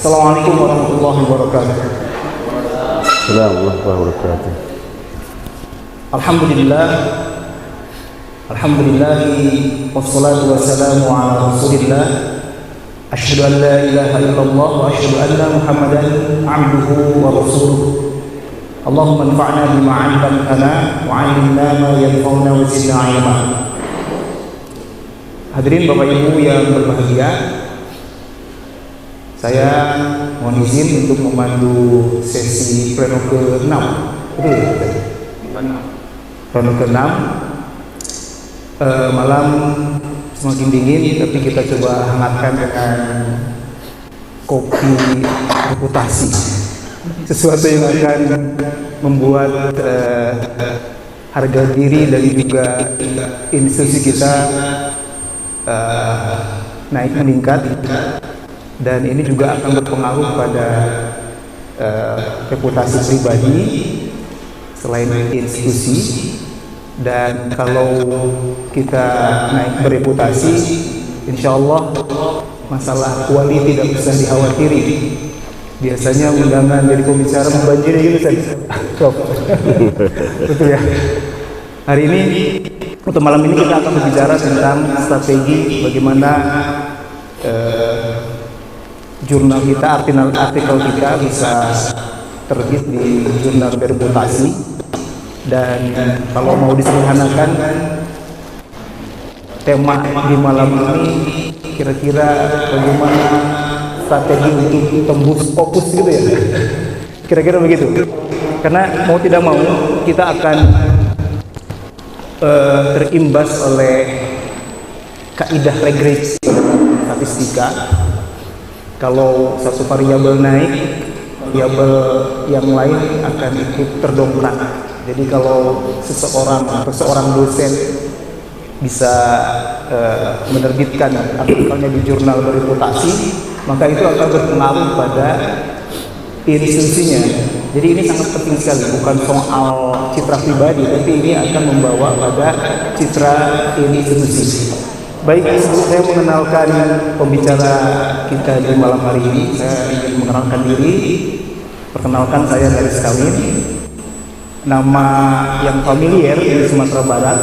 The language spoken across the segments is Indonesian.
Assalamualaikum warahmatullahi wabarakatuh. Assalamualaikum warahmatullahi wabarakatuh. Alhamdulillah, wassalatu wassalamu ala rasulillah. Asyhadu an la ilaha illallah wa asyhadu anna Muhammadan abduhu wa rasuluh. Allahumma anfa'na bima 'allamtana wa 'allimna ma yanfa'una wa zidna 'ilma. Hadirin Bapak Ibu yang berbahagia, saya mohon izin untuk memandu sesi pleno ke-6. Betul ya? Pleno ke-6. Malam semakin dingin, tapi kita coba hangatkan dengan kopi reputasi. Sesuatu yang akan membuat harga diri dan juga institusi kita meningkat, dan ini juga akan berpengaruh pada reputasi pribadi selain institusi. Dan kalau kita naik bereputasi, insya Allah masalah quality tidak usah dikhawatiri. Biasanya undangan jadi pembicara membanjiri gitu saja. Betul ya. Hari ini, untuk malam ini kita akan berbicara tentang strategi bagaimana jurnal kita, artikel kita bisa terbit di jurnal bereputasi. Dan kalau mau disederhanakan, tema di malam ini kira-kira bagaimana strategi untuk tembus fokus gitu ya, kira-kira begitu. Karena mau tidak mau kita akan terimbas oleh kaidah regresi statistika. Kalau satu variabel naik, variabel yang lain akan ikut terdongkrak. Jadi kalau seseorang atau seorang dosen bisa menerbitkan artikelnya di jurnal bereputasi, maka itu akan berpengaruh pada institusinya. Jadi ini sangat penting sekali, bukan soal citra pribadi, tapi ini akan membawa pada citra institusi. Baik, saya mengenalkan pembicara kita di malam hari ini. Saya ingin mengenalkan diri. Perkenalkan, saya Garis Kawin. Nama yang familiar di Sumatera Barat,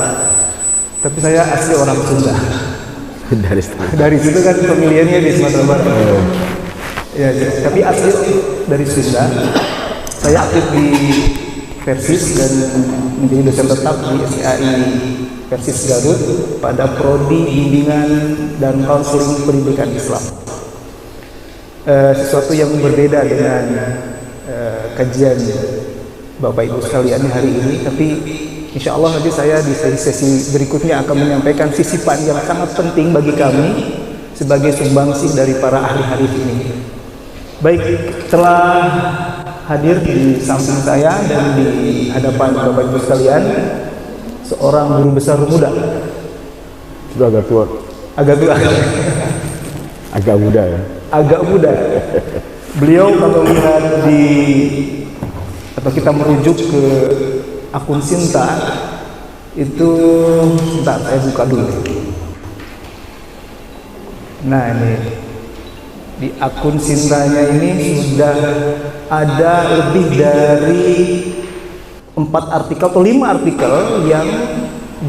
tapi saya asli orang Sunda. Dari situ kan familiarnya di Sumatera Barat. Ya, tapi asli dari Sunda. Saya aktif di Persis dan menjadi dosen tetap di SIAI Persis Garut pada prodi bimbingan dan konseling pendidikan Islam. Sesuatu yang berbeda dengan kajian Bapak Ibu sekalian hari ini, tapi insya Allah nanti saya di sesi berikutnya akan menyampaikan sisipan yang sangat penting bagi kami sebagai sumbangsih dari para ahli hadis ini. Baik, telah hadir di samping saya dan di hadapan Bapak Ibu sekalian seorang guru besar muda. Sudah agak tua. Agak tua. Agak muda ya. Agak muda. Beliau kalau melihat atau kita merujuk ke akun Sinta itu, sebentar saya buka dulu. Nah, ini di akun Sintanya ini sudah ada lebih dari 4 artikel atau 5 artikel yang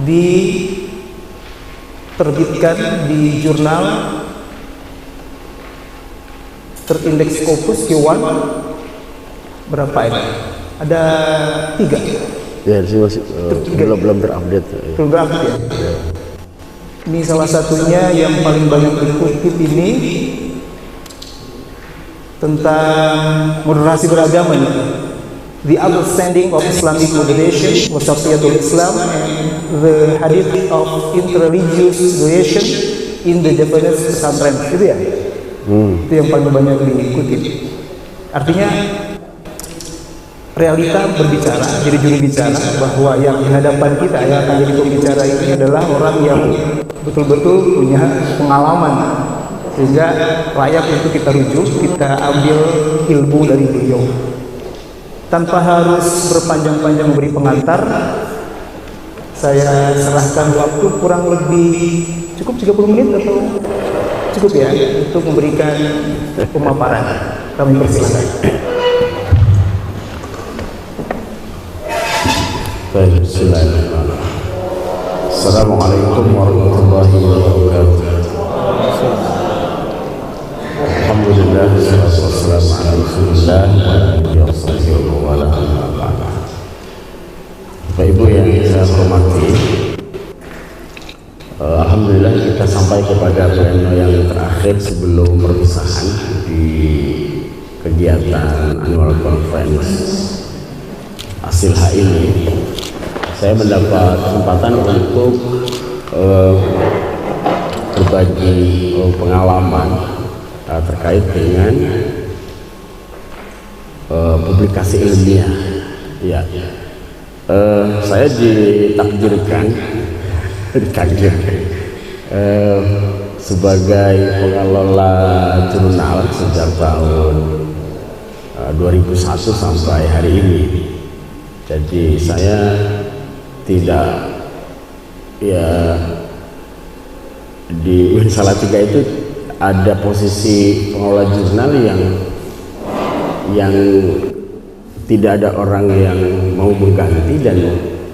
diterbitkan di jurnal terindeks Scopus Q1. Berapa ini? Ada 3. Ya, masih belum terupdate. Belum terupdate ya. Ini salah satunya yang paling banyak dikutip ini tentang moderasi beragama nih. The understanding of Islamic moderation, wasaqiyatul Islam, and the hadith of interreligious relation in the Japanese pesantren. Itu ya? Itu yang paling banyak dikutip. Artinya realita berbicara, jadi juru bicara bahwa yang di hadapan kita yang akan jadi pembicara ini adalah orang yang betul-betul punya pengalaman, sehingga layak untuk kita rujuk, kita ambil ilmu dari beliau. Tanpa harus berpanjang-panjang memberi pengantar, saya serahkan waktu kurang lebih cukup 30 menit atau cukup ya untuk memberikan pemaparan. Kami persilakan. Baik, bismillahirrahmanirrahim. Assalamualaikum warahmatullahi wabarakatuh. Alhamdulillah, wassalatu wassalamu ala Rasulillah wa alihi wa ala Bapak Ibu yang saya hormati, alhamdulillah kita sampai kepada pleno yang terakhir sebelum perpisahan di kegiatan annual conference ASILHA ini. Saya mendapat kesempatan untuk berbagi pengalaman terkait dengan publikasi ilmiah. Ya, saya ditakdirkan sebagai pengelola jurnal sejak tahun 2001 sampai hari ini. Jadi saya tidak, ya, di UIN Salatiga itu ada posisi pengelola jurnal yang tidak ada orang yang mau mengganti dan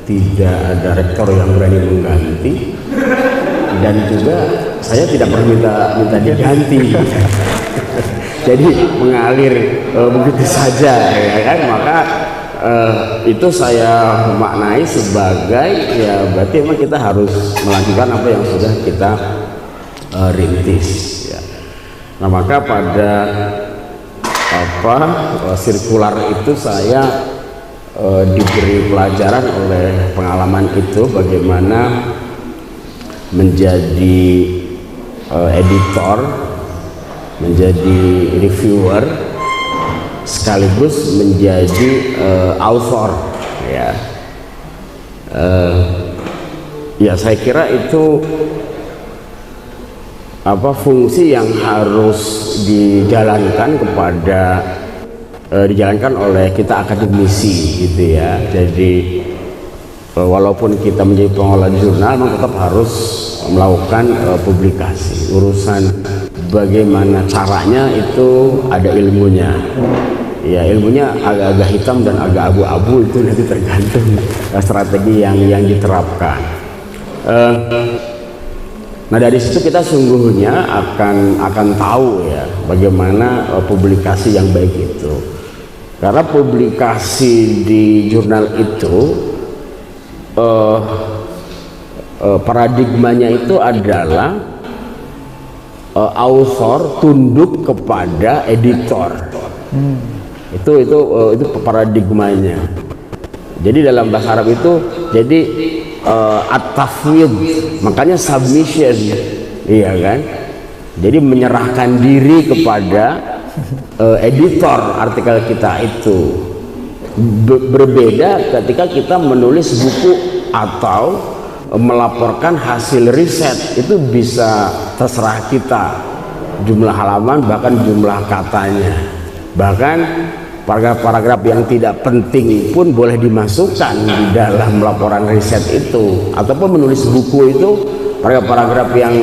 tidak ada rektor yang berani mengganti, dan juga saya tidak pernah minta diganti. Jadi mengalir begitu saja, ya kan? Maka itu saya maknai sebagai, ya berarti memang kita harus melanjutkan apa yang sudah kita rintis, ya. Nah, maka pada sirkular itu saya diberi pelajaran oleh pengalaman itu bagaimana menjadi editor, menjadi reviewer, sekaligus menjadi author, ya. Ya, saya kira itu fungsi yang harus dijalankan dijalankan oleh kita akademisi, gitu ya. Jadi walaupun kita menjadi pengelola jurnal, memang tetap harus melakukan publikasi. Urusan bagaimana caranya itu ada ilmunya. Ya, ilmunya agak-agak hitam dan agak abu-abu, itu nanti tergantung strategi yang diterapkan. Nah, dari situ kita sungguhnya akan tahu, ya, bagaimana publikasi yang baik itu. Karena publikasi di jurnal itu paradigmanya itu adalah author tunduk kepada editor. Itu paradigmanya. Jadi dalam bahasa Arab itu jadi at-tafwid, makanya submission, iya kan? Jadi menyerahkan diri kepada editor artikel kita itu. Berbeda ketika kita menulis buku atau melaporkan hasil riset, itu bisa terserah kita jumlah halaman, bahkan jumlah katanya, bahkan paragraf-paragraf yang tidak penting pun boleh dimasukkan di dalam laporan riset itu. Ataupun menulis buku itu, paragraf-paragraf yang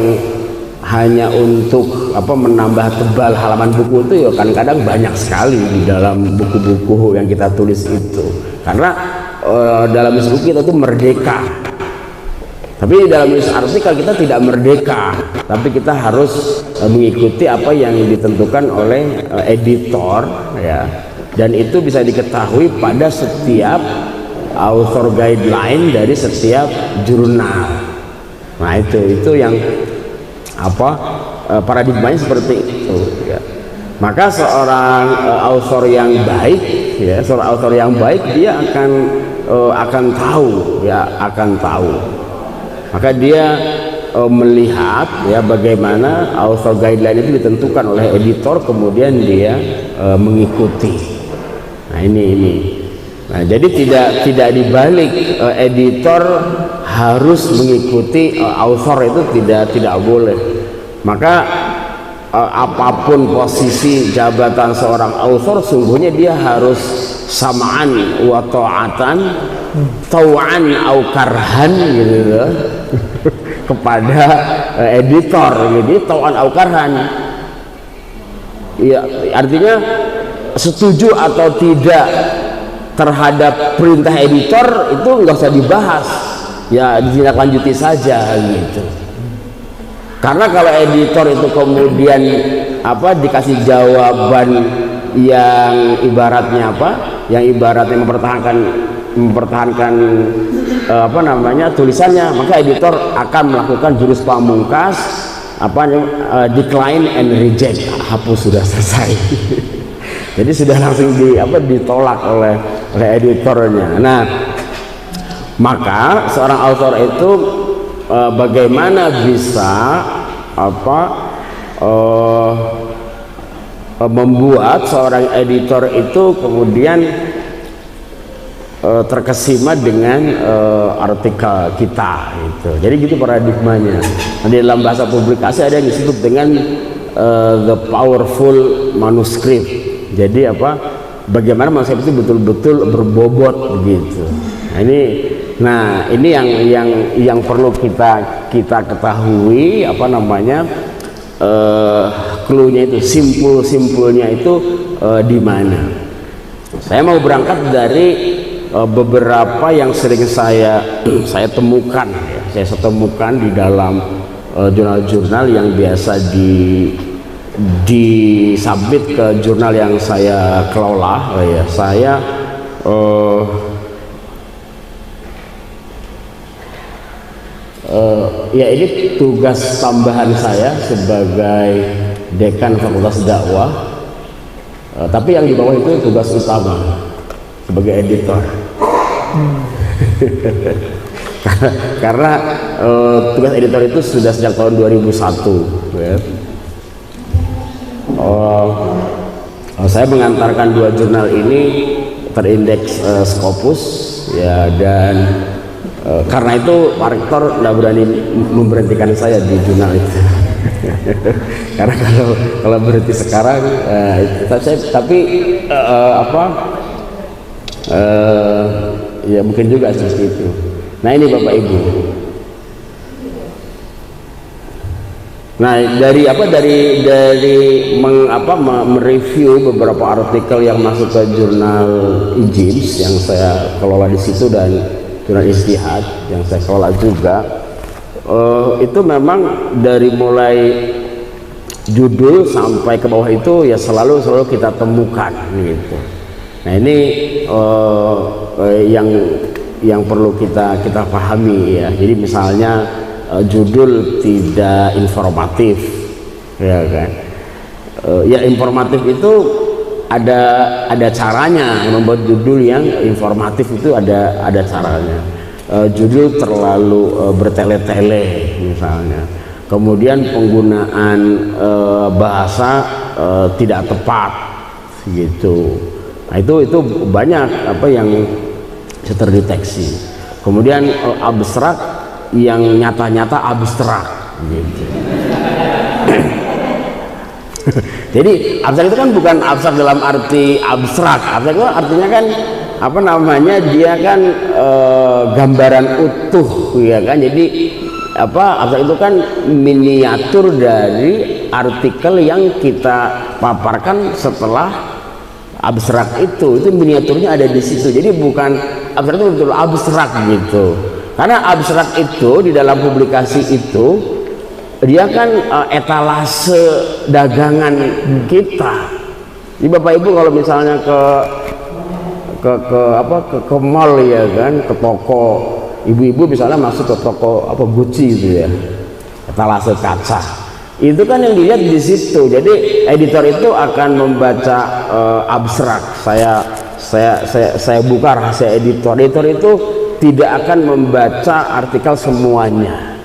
hanya untuk menambah tebal halaman buku itu, ya kadang-kadang banyak sekali di dalam buku-buku yang kita tulis itu. Karena dalam buku kita itu merdeka, tapi dalam menulis artikel kita tidak merdeka, tapi kita harus mengikuti apa yang ditentukan oleh editor, ya. Dan itu bisa diketahui pada setiap author guideline dari setiap jurnal. Nah, itu yang paradigmanya seperti itu, ya. Maka seorang author yang baik, ya, seorang author yang baik, dia akan tahu, ya, akan tahu. Maka dia melihat, ya, bagaimana author guideline itu ditentukan oleh editor, kemudian dia mengikuti. Nah, ini. Nah, jadi tidak dibalik, editor harus mengikuti author, itu tidak boleh. Maka apapun posisi jabatan seorang author, sungguhnya dia harus sam'an wa ta'atan, tau'an au karhan, gitu loh, kepada editor. Jadi tau'an au karhan, Ya, artinya setuju atau tidak terhadap perintah editor itu nggak usah dibahas, ya ditindaklanjuti saja gitu. Karena kalau editor itu kemudian dikasih jawaban yang ibaratnya mempertahankan tulisannya, maka editor akan melakukan jurus pamungkas decline and reject, hapus, sudah selesai. Jadi sudah langsung ditolak oleh editornya. Nah, maka seorang author itu bagaimana bisa membuat seorang editor itu kemudian terkesima dengan artikel kita gitu. Jadi gitu paradigmanya. Di dalam bahasa publikasi ada yang disebut dengan the powerful manuscript. Jadi bagaimana manuskrip itu betul-betul berbobot begitu. Nah ini yang perlu kita ketahui clue-nya itu, simpulnya itu di mana. Saya mau berangkat dari beberapa yang sering saya temukan di dalam jurnal-jurnal yang biasa disubmit ke jurnal yang saya kelola. Ini tugas tambahan saya sebagai dekan Fakultas Dakwah, tapi yang di bawah itu tugas utama sebagai editor. Karena tugas editor itu sudah sejak tahun 2001 ya. Saya mengantarkan 2 jurnal ini terindeks Scopus ya, dan karena itu Pak Rektor tidak berani memberhentikan saya di jurnal itu. Karena kalau berhenti sekarang ya mungkin juga seperti itu. Nah ini Bapak Ibu. Nah dari mereview beberapa artikel yang masuk ke jurnal IJIMS yang saya kelola di situ dan jurnal Ijtihad yang saya kelola juga, itu memang dari mulai judul sampai ke bawah itu ya selalu kita temukan gitu. Nah ini yang perlu kita pahami ya. Jadi misalnya judul tidak informatif ya kan, ya informatif itu ada caranya. Membuat judul yang informatif itu ada caranya. Judul terlalu bertele-tele misalnya, kemudian penggunaan bahasa tidak tepat gitu. Nah itu banyak yang bisa terdeteksi. Kemudian abstrak yang nyata-nyata abstrak gitu. Jadi abstrak itu kan bukan abstrak dalam arti abstrak. Abstrak itu artinya kan dia kan gambaran utuh ya kan. Jadi abstrak itu kan miniatur dari artikel yang kita paparkan setelah abstrak itu miniaturnya ada di situ. Jadi bukan abstrak itu betul abstrak gitu. Karena abstrak itu di dalam publikasi itu dia kan etalase dagangan kita. Jadi Bapak Ibu kalau misalnya ke mall ya kan, ke toko, ibu-ibu misalnya masuk ke toko Gucci itu ya, etalase kaca. Itu kan yang dilihat di situ. Jadi editor itu akan membaca abstrak. Saya buka rahasia editor. Editor itu tidak akan membaca artikel semuanya.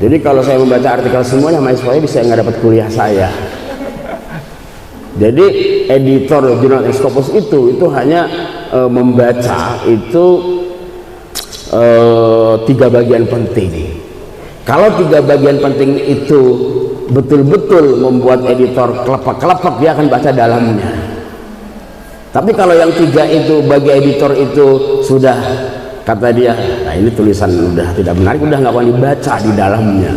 Jadi kalau saya membaca artikel semuanya, mahasiswa bisa nggak dapat kuliah saya. Jadi editor jurnal Scopus itu hanya membaca itu 3 bagian penting. Kalau 3 bagian penting itu betul-betul membuat editor kelepak-kelepak, dia akan baca dalamnya. Tapi kalau yang 3 itu bagi editor itu sudah, kata dia, nah ini tulisan udah tidak menarik, udah nggak mau dibaca di dalamnya.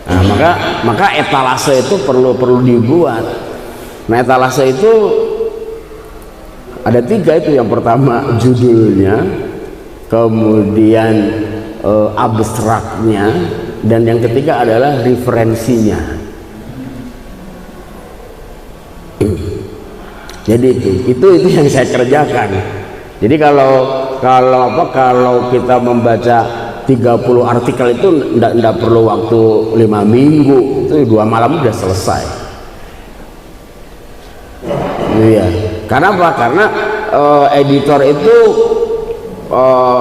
Nah, Nah, maka etalase itu perlu dibuat. Nah, etalase itu ada 3 itu. Yang pertama judulnya, kemudian abstraknya, dan yang ketiga adalah referensinya. Jadi itu yang saya kerjakan. Jadi kalau kita membaca 30 artikel itu enggak perlu waktu 5 minggu, itu 2 malam udah selesai. Iya. Karena apa? Karena editor itu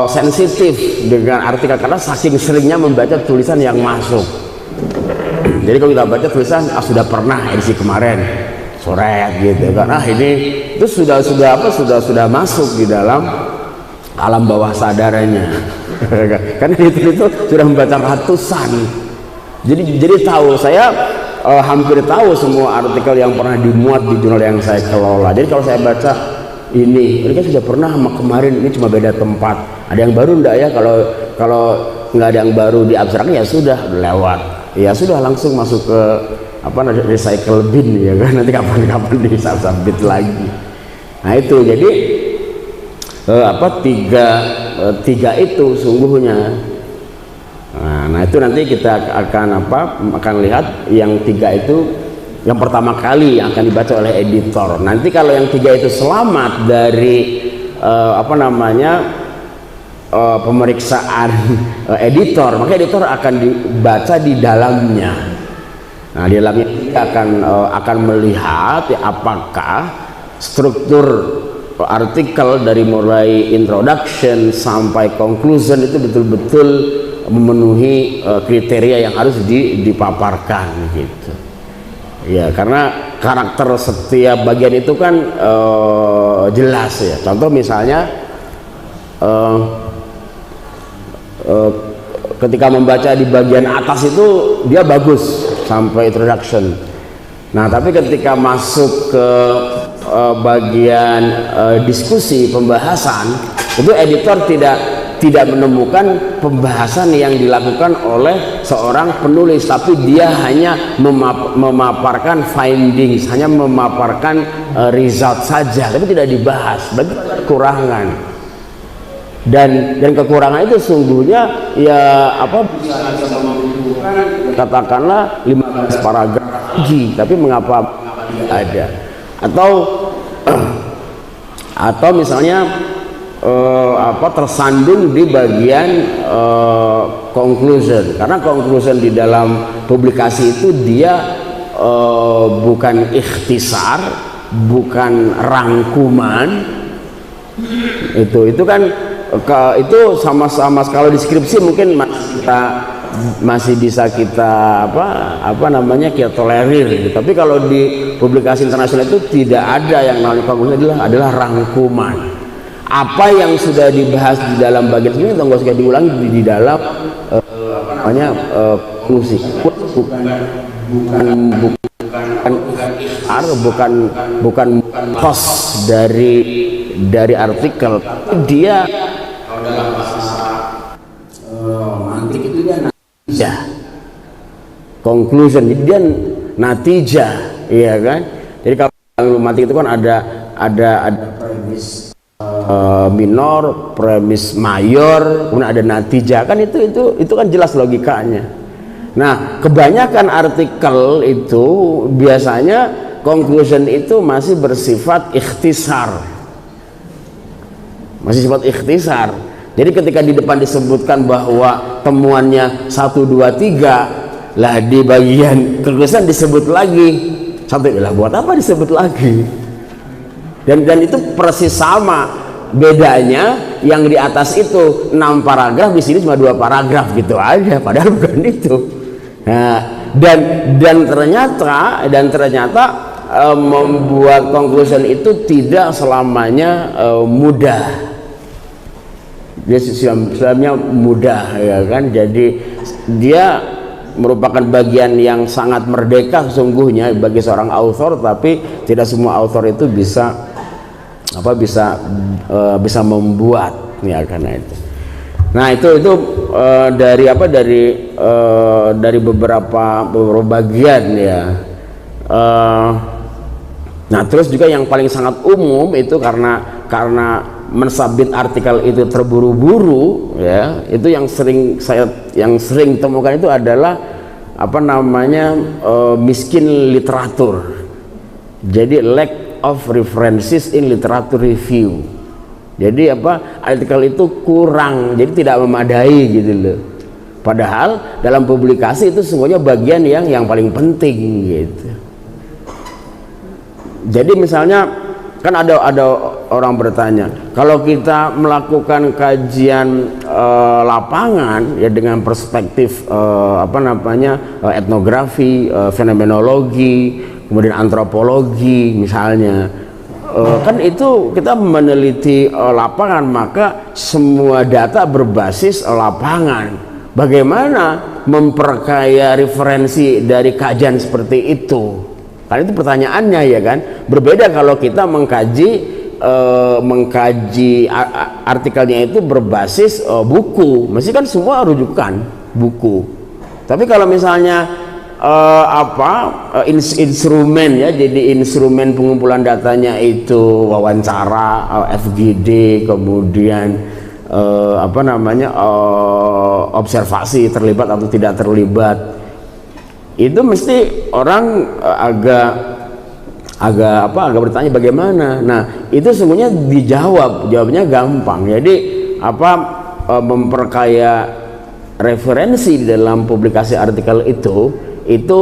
sensitif dengan artikel, karena saking seringnya membaca tulisan yang masuk. Jadi kalau kita baca tulisan sudah pernah edisi kemarin coret gitu kan, ini itu sudah masuk di dalam alam bawah sadarnya. Karena itu sudah membaca ratusan, jadi tahu. Saya hampir tahu semua artikel yang pernah dimuat di jurnal yang saya kelola. Jadi kalau saya baca ini kan sudah pernah sama kemarin, ini cuma beda tempat, ada yang baru enggak ya? Kalau nggak ada yang baru di abstraknya, ya sudah lewat, ya sudah langsung masuk ke recycle bin, ya kan, nanti kapan-kapan disabit lagi. Nah itu jadi tiga itu sungguhnya. Nah itu nanti kita akan lihat yang 3 itu yang pertama kali yang akan dibaca oleh editor. Nanti kalau yang 3 itu selamat dari pemeriksaan editor, maka editor akan dibaca di dalamnya. Nah di dalamnya akan melihat apakah struktur artikel dari mulai introduction sampai conclusion itu betul-betul memenuhi kriteria yang harus dipaparkan gitu. Ya, karena karakter setiap bagian itu kan jelas ya. Contoh misalnya ketika membaca di bagian atas itu dia bagus sampai introduction. Nah, tapi ketika masuk ke bagian diskusi pembahasan, itu editor tidak menemukan pembahasan yang dilakukan oleh seorang penulis, tapi dia hanya memaparkan findings, hanya memaparkan result saja, tapi tidak dibahas. Berarti kekurangan. Dan kekurangan itu sungguhnya ya bisa membutuhkan katakanlah 15 paragraf lagi, tapi mengapa tidak ada? Atau misalnya tersandung di bagian conclusion, karena conclusion di dalam publikasi itu dia bukan ikhtisar, bukan rangkuman. Itu kan itu sama kalau deskripsi mungkin masih bisa kita kita tolerir gitu. Tapi kalau di publikasi internasional itu tidak ada yang namanya conclusion, adalah rangkuman. Apa yang sudah dibahas di dalam bagian ini nggak usah diulangi di dalam konklusi. Bukan kos dari artikel. Dia kalau dalam bahasa mantik itu dia natijah, conclusion, jadi dia natijah, iya kan? Jadi kalau mantik itu kan ada premis minor, premis mayor, kemudian ada natijah, kan itu kan jelas logikanya. Nah, kebanyakan artikel itu biasanya conclusion itu masih bersifat ikhtisar. Masih sifat ikhtisar. Jadi ketika di depan disebutkan bahwa temuannya 1, 2, 3, lah di bagian conclusion disebut lagi 1, lah buat apa disebut lagi? Dan itu persis sama. Bedanya yang di atas itu 6 paragraf, di sini cuma 2 paragraf gitu aja, padahal bukan itu. Nah, dan ternyata membuat conclusion itu tidak selamanya mudah. Dia sebenarnya mudah, ya kan? Jadi dia merupakan bagian yang sangat merdeka sesungguhnya bagi seorang author, tapi tidak semua author itu bisa membuat, ya, karena itu. Nah itu dari apa dari beberapa bagian ya. Nah terus juga yang paling sangat umum itu karena mensubmit artikel itu terburu-buru ya, itu yang sering temukan itu adalah apa namanya miskin literatur. Jadi lack of references in literature review. Jadi apa, artikel itu kurang, jadi tidak memadai gitu loh. Padahal dalam publikasi itu semuanya bagian yang paling penting gitu. Jadi misalnya kan ada orang bertanya, kalau kita melakukan kajian lapangan ya dengan perspektif etnografi, fenomenologi, kemudian antropologi misalnya, kan itu kita meneliti lapangan, maka semua data berbasis lapangan. Bagaimana memperkaya referensi dari kajian seperti itu? Karena itu pertanyaannya ya kan. Berbeda kalau kita mengkaji artikelnya itu berbasis buku, mesti kan semua rujukan buku. Tapi kalau misalnya instrumen ya, jadi instrumen pengumpulan datanya itu wawancara, FGD, kemudian observasi terlibat atau tidak terlibat, itu mesti orang agak bertanya bagaimana. Nah itu semuanya jawabnya gampang. Jadi memperkaya referensi dalam publikasi artikel itu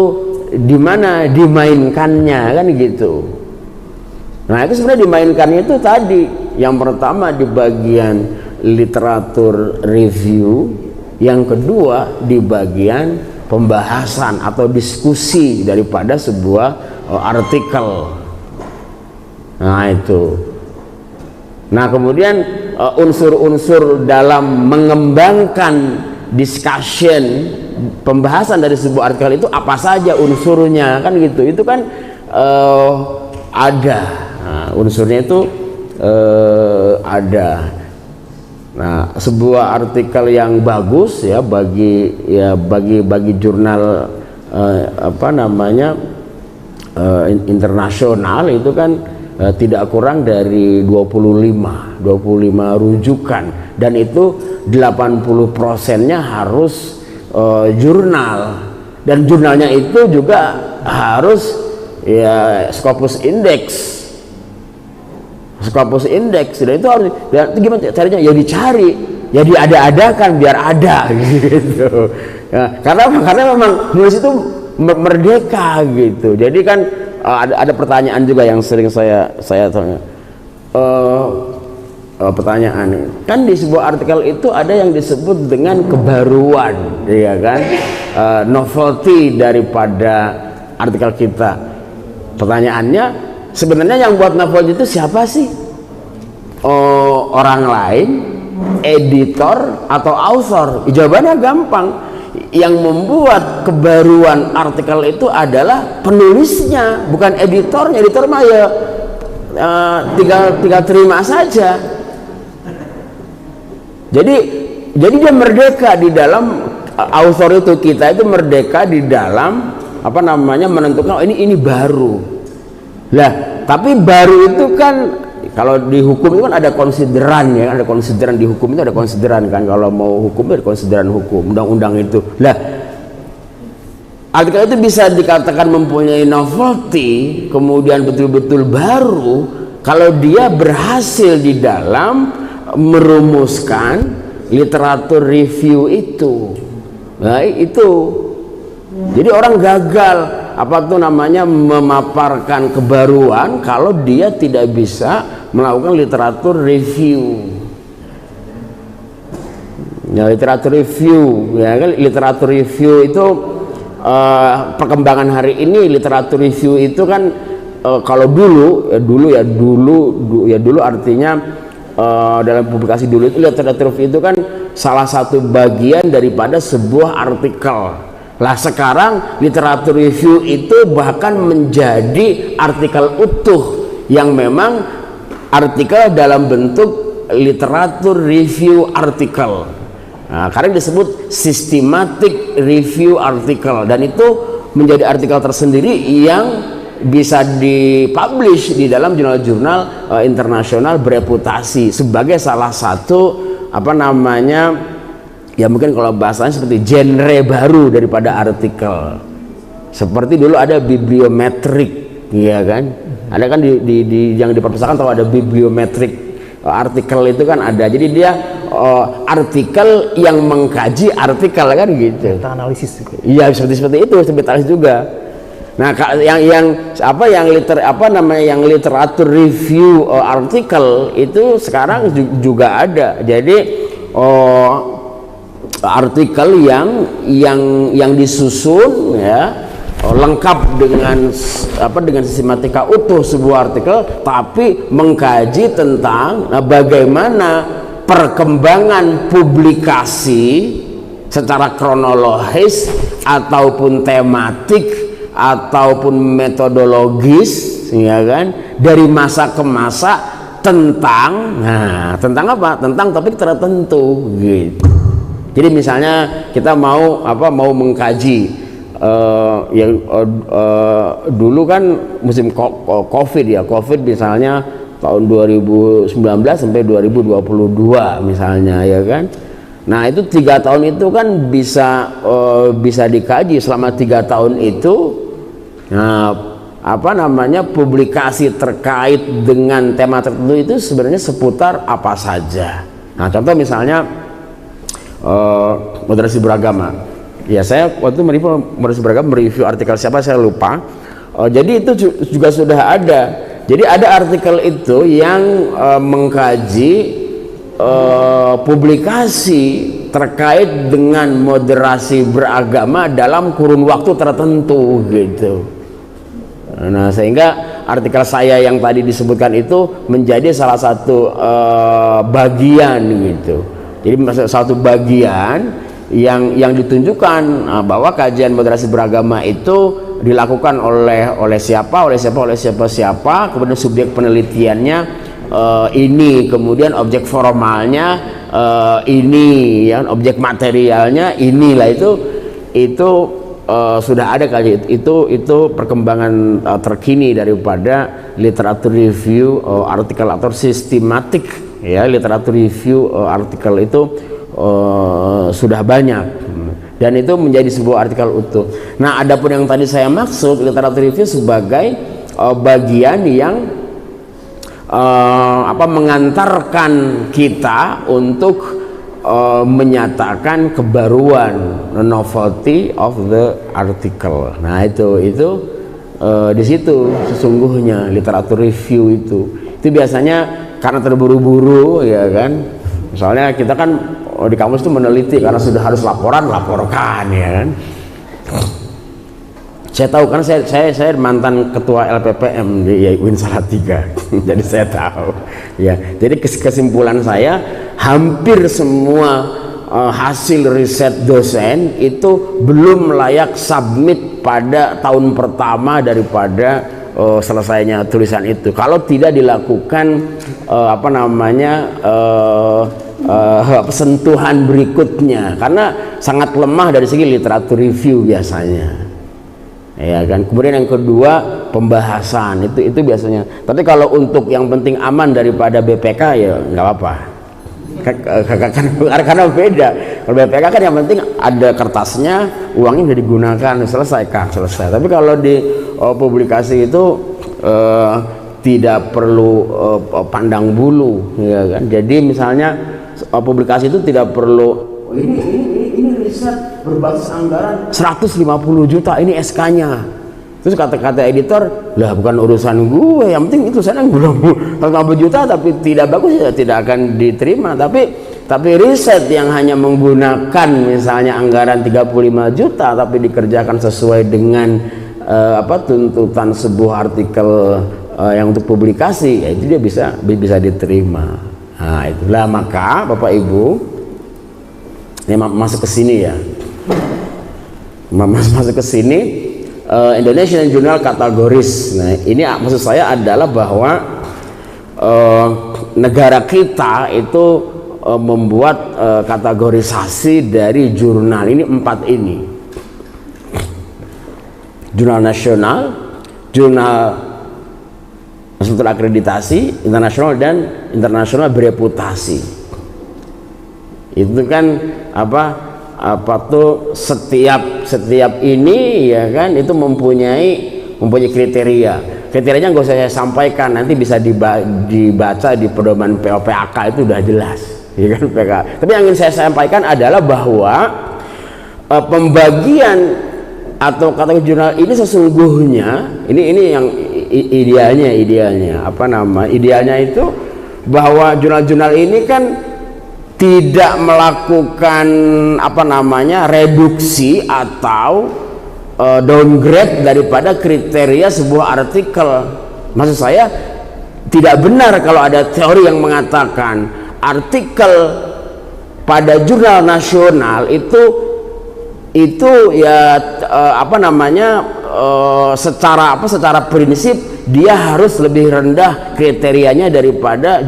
di mana dimainkannya kan gitu. Nah itu sebenarnya dimainkannya itu tadi, yang pertama di bagian literatur review, yang kedua di bagian pembahasan atau diskusi daripada sebuah artikel. Nah itu. Nah kemudian unsur-unsur dalam mengembangkan discussion, pembahasan dari sebuah artikel itu apa saja unsurnya kan gitu. Itu kan ada. Nah, unsurnya itu ada. Nah, sebuah artikel yang bagus ya bagi jurnal internasional itu kan tidak kurang dari 25 rujukan, dan itu 80%-nya harus jurnal, dan jurnalnya itu juga harus ya Scopus Index. Dan itu harus, dan itu gimana caranya? Ya dicari, ya diada-adakan biar ada gitu. Ya, karena memang nulis itu merdeka gitu. Jadi kan ada pertanyaan juga yang sering saya tanya. Pertanyaan kan di sebuah artikel itu ada yang disebut dengan kebaruan, ya kan, novelty daripada artikel kita. Pertanyaannya, sebenarnya yang buat novel itu siapa sih? Orang lain, editor, atau author? Jawabannya gampang. Yang membuat kebaruan artikel itu adalah penulisnya, bukan editornya. Editor mah ya tinggal terima saja. Jadi dia merdeka di dalam, author itu, kita itu merdeka di dalam menentukan ini baru. Lah, tapi baru itu kan kalau di hukum itu kan ada konsideran ya, ada konsideran di hukum itu, ada konsideran kan, kalau mau hukum ada konsideran hukum, undang-undang itu. Lah, artikel itu bisa dikatakan mempunyai novelty, kemudian betul-betul baru kalau dia berhasil di dalam merumuskan literatur review itu. Nah, itu. Jadi orang gagal memaparkan kebaruan kalau dia tidak bisa melakukan literatur review. Ya, literatur review ya kan, literatur review itu perkembangan hari ini. Literatur review itu kan kalau dulu artinya dalam publikasi dulu itu literatur review itu kan salah satu bagian daripada sebuah artikel. Lah sekarang literatur review itu bahkan menjadi artikel utuh yang memang artikel dalam bentuk literatur review artikel. Nah, karena disebut systematic review article, dan itu menjadi artikel tersendiri yang bisa dipublish di dalam jurnal-jurnal internasional bereputasi sebagai salah satu apa namanya, ya mungkin kalau bahasanya seperti genre baru daripada artikel. Seperti dulu ada bibliometrik, ya kan? Ada kan di yang di perpustakaan tahu ada bibliometrik artikel itu kan ada. Jadi dia artikel yang mengkaji artikel kan gitu. Data analisis juga. Iya, seperti itu, seperti analisis juga. Nah, yang literatur review artikel itu sekarang juga ada. Jadi artikel yang disusun ya lengkap dengan sistematika utuh sebuah artikel, tapi mengkaji tentang bagaimana perkembangan publikasi secara kronologis ataupun tematik ataupun metodologis, ya kan, dari masa ke masa tentang apa? Tentang topik tertentu gitu. Jadi misalnya kita mau mengkaji dulu kan musim COVID ya, COVID misalnya tahun 2019 sampai 2022 misalnya, ya kan. Nah itu 3 tahun itu kan bisa dikaji selama 3 tahun itu. Nah publikasi terkait dengan tema tertentu itu sebenarnya seputar apa saja. Nah contoh misalnya moderasi beragama. Ya, saya waktu moderasi beragama mereview artikel siapa saya lupa. Jadi itu juga sudah ada. Jadi ada artikel itu yang mengkaji publikasi terkait dengan moderasi beragama dalam kurun waktu tertentu gitu. Nah, sehingga artikel saya yang tadi disebutkan itu menjadi salah satu bagian gitu. Jadi satu bagian yang ditunjukkan bahwa kajian moderasi beragama itu dilakukan oleh siapa, kemudian subjek penelitiannya ini, kemudian objek formalnya ini, ya, objek materialnya inilah itu sudah ada kali itu perkembangan terkini daripada literatur review artikel atau sistematik, ya, literatur review artikel itu sudah banyak dan itu menjadi sebuah artikel utuh. Nah, adapun yang tadi saya maksud literatur review sebagai bagian yang mengantarkan kita untuk menyatakan kebaruan, novelty of the article. Nah, itu di situ sesungguhnya literatur review itu biasanya karena terburu-buru, ya kan. Misalnya kita kan di kampus itu meneliti karena sudah harus laporkan, ya kan. Saya tahu kan saya mantan ketua LPPM di UIN Salatiga. Jadi saya tahu, ya. Jadi kesimpulan saya hampir semua hasil riset dosen itu belum layak submit pada tahun pertama daripada selesainya tulisan itu kalau tidak dilakukan sentuhan berikutnya, karena sangat lemah dari segi literatur review biasanya, ya kan. Kemudian yang kedua pembahasan itu biasanya, tapi kalau untuk yang penting aman daripada BPK ya nggak apa-apa, karena beda. Kalau BPK kan yang penting ada kertasnya, uangnya udah digunakan, selesai. Tapi kalau di publikasi itu tidak perlu pandang bulu, ya kan. Jadi misalnya publikasi itu tidak perlu ini riset berbasis anggaran 150 juta, ini SK-nya. Terus kata editor, lah bukan urusan gue, yang penting itu saya belum 150 juta tapi tidak bagus ya tidak akan diterima. Tapi riset yang hanya menggunakan misalnya anggaran 35 juta tapi dikerjakan sesuai dengan tuntutan sebuah artikel yang untuk publikasi, ya itu dia bisa diterima. Nah, itulah maka Bapak Ibu ini masuk ke sini ya. Masuk ke sini Indonesian Journal Categories. Nah, ini maksud saya adalah bahwa negara kita itu membuat kategorisasi dari jurnal ini 4 ini. Jurnal nasional, jurnal nasional akreditasi, internasional, dan internasional bereputasi. Itu kan apa tuh setiap ini ya kan itu mempunyai kriteria. Kriterianya nggak usah saya sampaikan, nanti bisa dibaca di pedoman POPAK, itu udah jelas ya kan PK. Tapi yang ingin saya sampaikan adalah bahwa pembagian atau kategori jurnal ini sesungguhnya ini yang idealnya idealnya itu bahwa jurnal-jurnal ini kan tidak melakukan reduksi atau downgrade daripada kriteria sebuah artikel. Maksud saya, tidak benar kalau ada teori yang mengatakan artikel pada jurnal nasional itu ya secara prinsip dia harus lebih rendah kriterianya daripada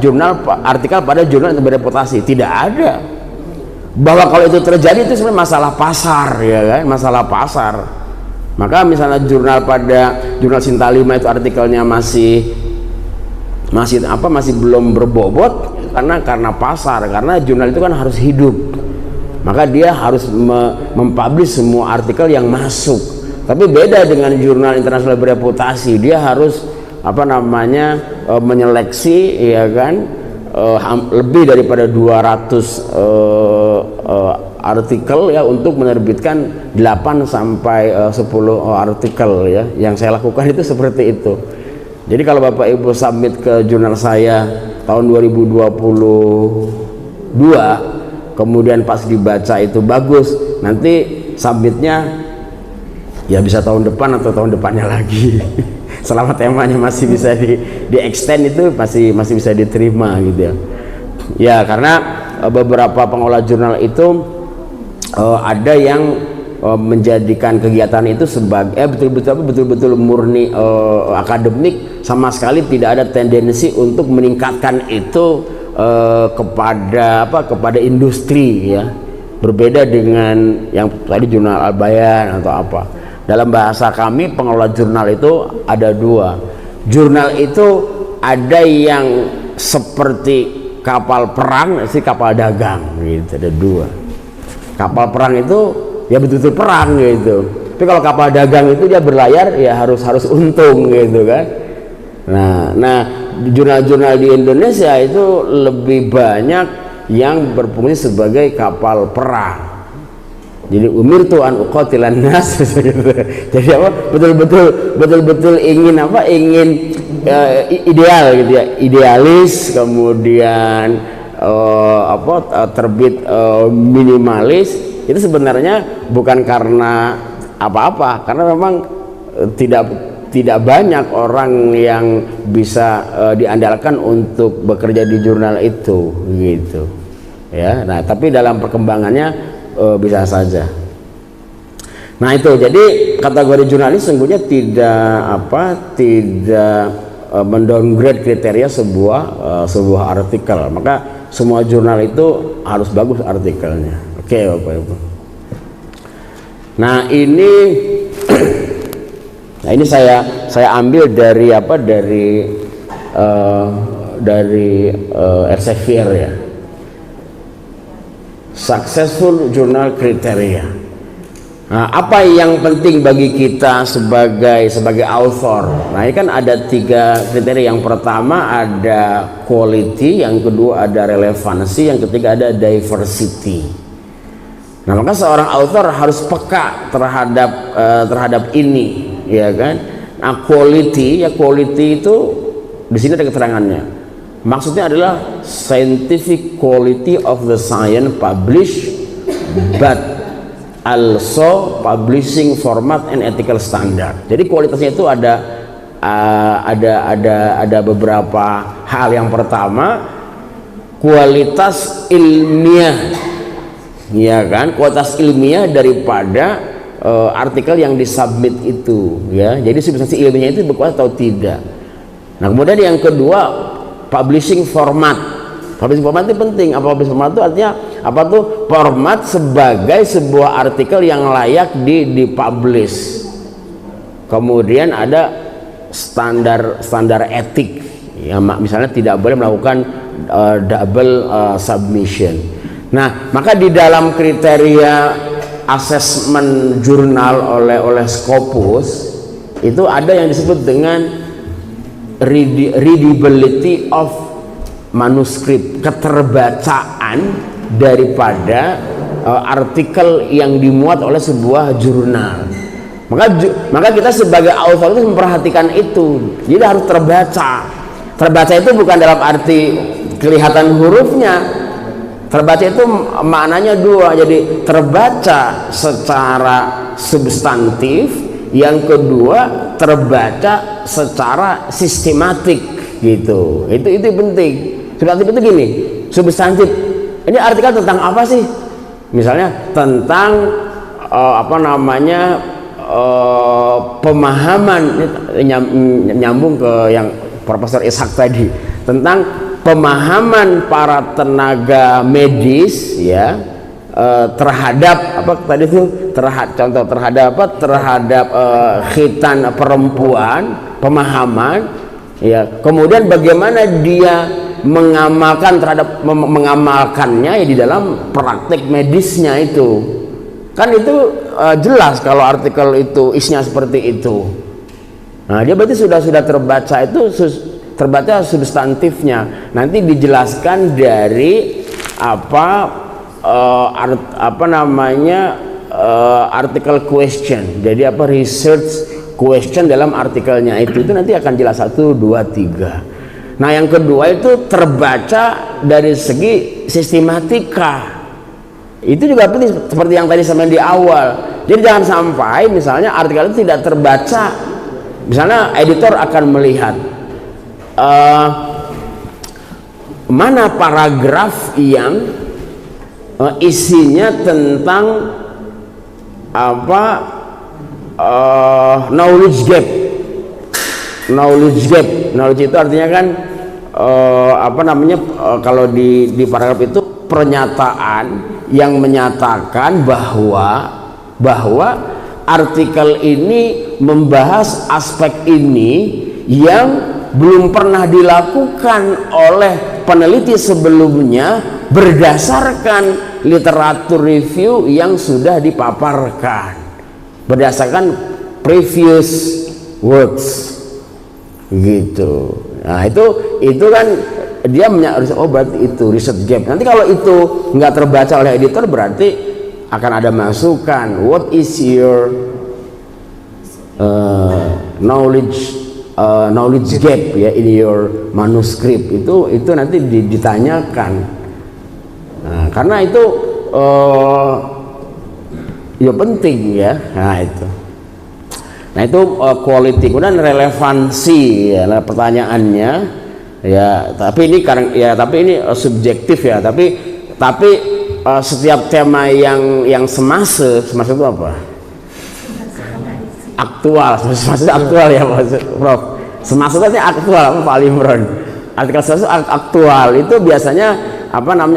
artikel pada jurnal yang bereputasi. Tidak ada. Bahwa kalau itu terjadi itu sebenarnya masalah pasar, ya kan, masalah pasar. Maka misalnya jurnal Sinta 5 itu artikelnya masih belum berbobot karena pasar, karena jurnal itu kan harus hidup. Maka dia harus mempublish semua artikel yang masuk. Tapi beda dengan jurnal internasional bereputasi, dia harus menyeleksi ya kan lebih daripada 200 artikel ya untuk menerbitkan 8 sampai 10 artikel ya. Yang saya lakukan itu seperti itu. Jadi kalau Bapak Ibu submit ke jurnal saya tahun 2022, kemudian pas dibaca itu bagus, nanti submitnya ya bisa tahun depan atau tahun depannya lagi. Selama temanya masih bisa di extend itu masih bisa diterima gitu ya. Ya karena beberapa pengelola jurnal itu ada yang menjadikan kegiatan itu sebagai betul-betul murni akademik, sama sekali tidak ada tendensi untuk meningkatkan itu kepada industri ya. Berbeda dengan yang tadi jurnal Al-Bayan atau apa. Dalam bahasa kami pengelola jurnal itu ada 2. Jurnal itu ada yang seperti kapal perang, kapal dagang gitu, ada 2. Kapal perang itu ya betul-betul perang gitu. Tapi kalau kapal dagang itu dia berlayar ya harus untung gitu kan. Nah jurnal-jurnal di Indonesia itu lebih banyak yang berfungsi sebagai kapal perang. Jadi umirtu an uqatilan nas gitu. Jadi betul-betul ingin ideal gitu ya, idealis, kemudian terbit minimalis. Itu sebenarnya bukan karena apa-apa, karena memang tidak banyak orang yang bisa diandalkan untuk bekerja di jurnal itu gitu ya. Nah tapi dalam perkembangannya bisa saja. Nah itu jadi kategori jurnalis sungguhnya tidak mendowngrade kriteria sebuah artikel. Maka semua jurnal itu harus bagus artikelnya. Oke Bapak Ibu. Nah ini saya ambil dari Elsevier ya. Successful Journal Criteria. Nah, apa yang penting bagi kita sebagai author? Nah, ini kan ada 3 kriteria. Yang pertama ada quality, yang kedua ada relevansi, yang ketiga ada diversity. Nah, maka seorang author harus peka terhadap ini, ya kan? Nah, quality itu di sini ada keterangannya. Maksudnya adalah scientific quality of the science published, but also publishing format and ethical standard. Jadi kualitasnya itu ada beberapa hal. Yang pertama kualitas ilmiah, ya kan? Kualitas ilmiah daripada artikel yang disubmit itu, ya. Jadi substansi ilmiahnya itu berkualitas atau tidak. Nah kemudian yang kedua publishing format, Publish format itu penting. Apa publish format itu artinya apa tuh? Format sebagai sebuah artikel yang layak dipublish. Kemudian ada standar etik, ya, misalnya tidak boleh melakukan double submission. Nah, maka di dalam kriteria asesmen jurnal oleh Scopus itu ada yang disebut dengan readability of manuskrip, keterbacaan daripada artikel yang dimuat oleh sebuah jurnal. Maka kita sebagai author itu memperhatikan itu. Jadi harus terbaca. Terbaca itu bukan dalam arti kelihatan hurufnya. Terbaca itu maknanya dua. Jadi terbaca secara substantif, yang kedua terbaca secara sistematik gitu. Itu penting. Substantif itu gini, substantif. Ini artikel tentang apa sih? Misalnya tentang pemahaman, nyambung ke yang Profesor Ishak tadi, tentang pemahaman para tenaga medis, ya, terhadap apa tadi itu, contoh terhadap khitan perempuan, pemahaman, ya, kemudian bagaimana dia mengamalkannya ya di dalam praktek medisnya itu. Kan itu jelas kalau artikel itu isinya seperti itu. Nah, dia berarti sudah terbaca, itu terbaca substantifnya. Nanti dijelaskan dari artikel question. Jadi research question dalam artikelnya itu nanti akan jelas 1, 2, 3. Nah, yang kedua itu terbaca dari segi sistematika. Itu juga penting, seperti yang tadi sampai di awal. Jadi jangan sampai misalnya artikel itu tidak terbaca. Misalnya editor akan melihat mana paragraf yang isinya tentang knowledge gap. Knowledge itu artinya kan kalau di paragraf itu pernyataan yang menyatakan bahwa artikel ini membahas aspek ini yang belum pernah dilakukan oleh peneliti sebelumnya berdasarkan literatur review yang sudah dipaparkan, berdasarkan previous works gitu. Nah, itu kan dia berarti itu research gap. Nanti kalau itu nggak terbaca oleh editor, berarti akan ada masukan, what is your knowledge gap ya in your manuscript, itu nanti ditanyakan. Nah, karena itu ya penting ya. Nah itu quality. Kemudian relevansi ya, pertanyaannya ya, tapi ini subjektif ya, tapi setiap tema yang semasa itu apa? Aktual ya Prof. Semasa itu aktual apa Pak Limron? Artikel semasa aktual itu biasanya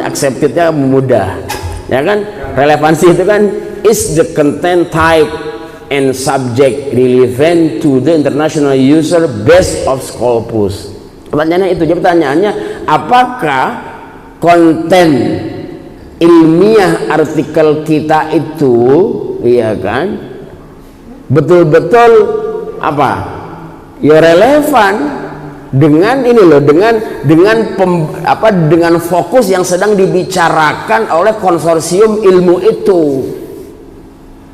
acceptednya mudah. Ya kan? Relevansi itu kan is the content type and subject relevant to the international user base of Scopus. Pertanyaannya itu, jadi pertanyaannya apakah konten ilmiah artikel kita itu, iya kan, betul-betul ya relevan dengan dengan fokus yang sedang dibicarakan oleh konsorsium ilmu itu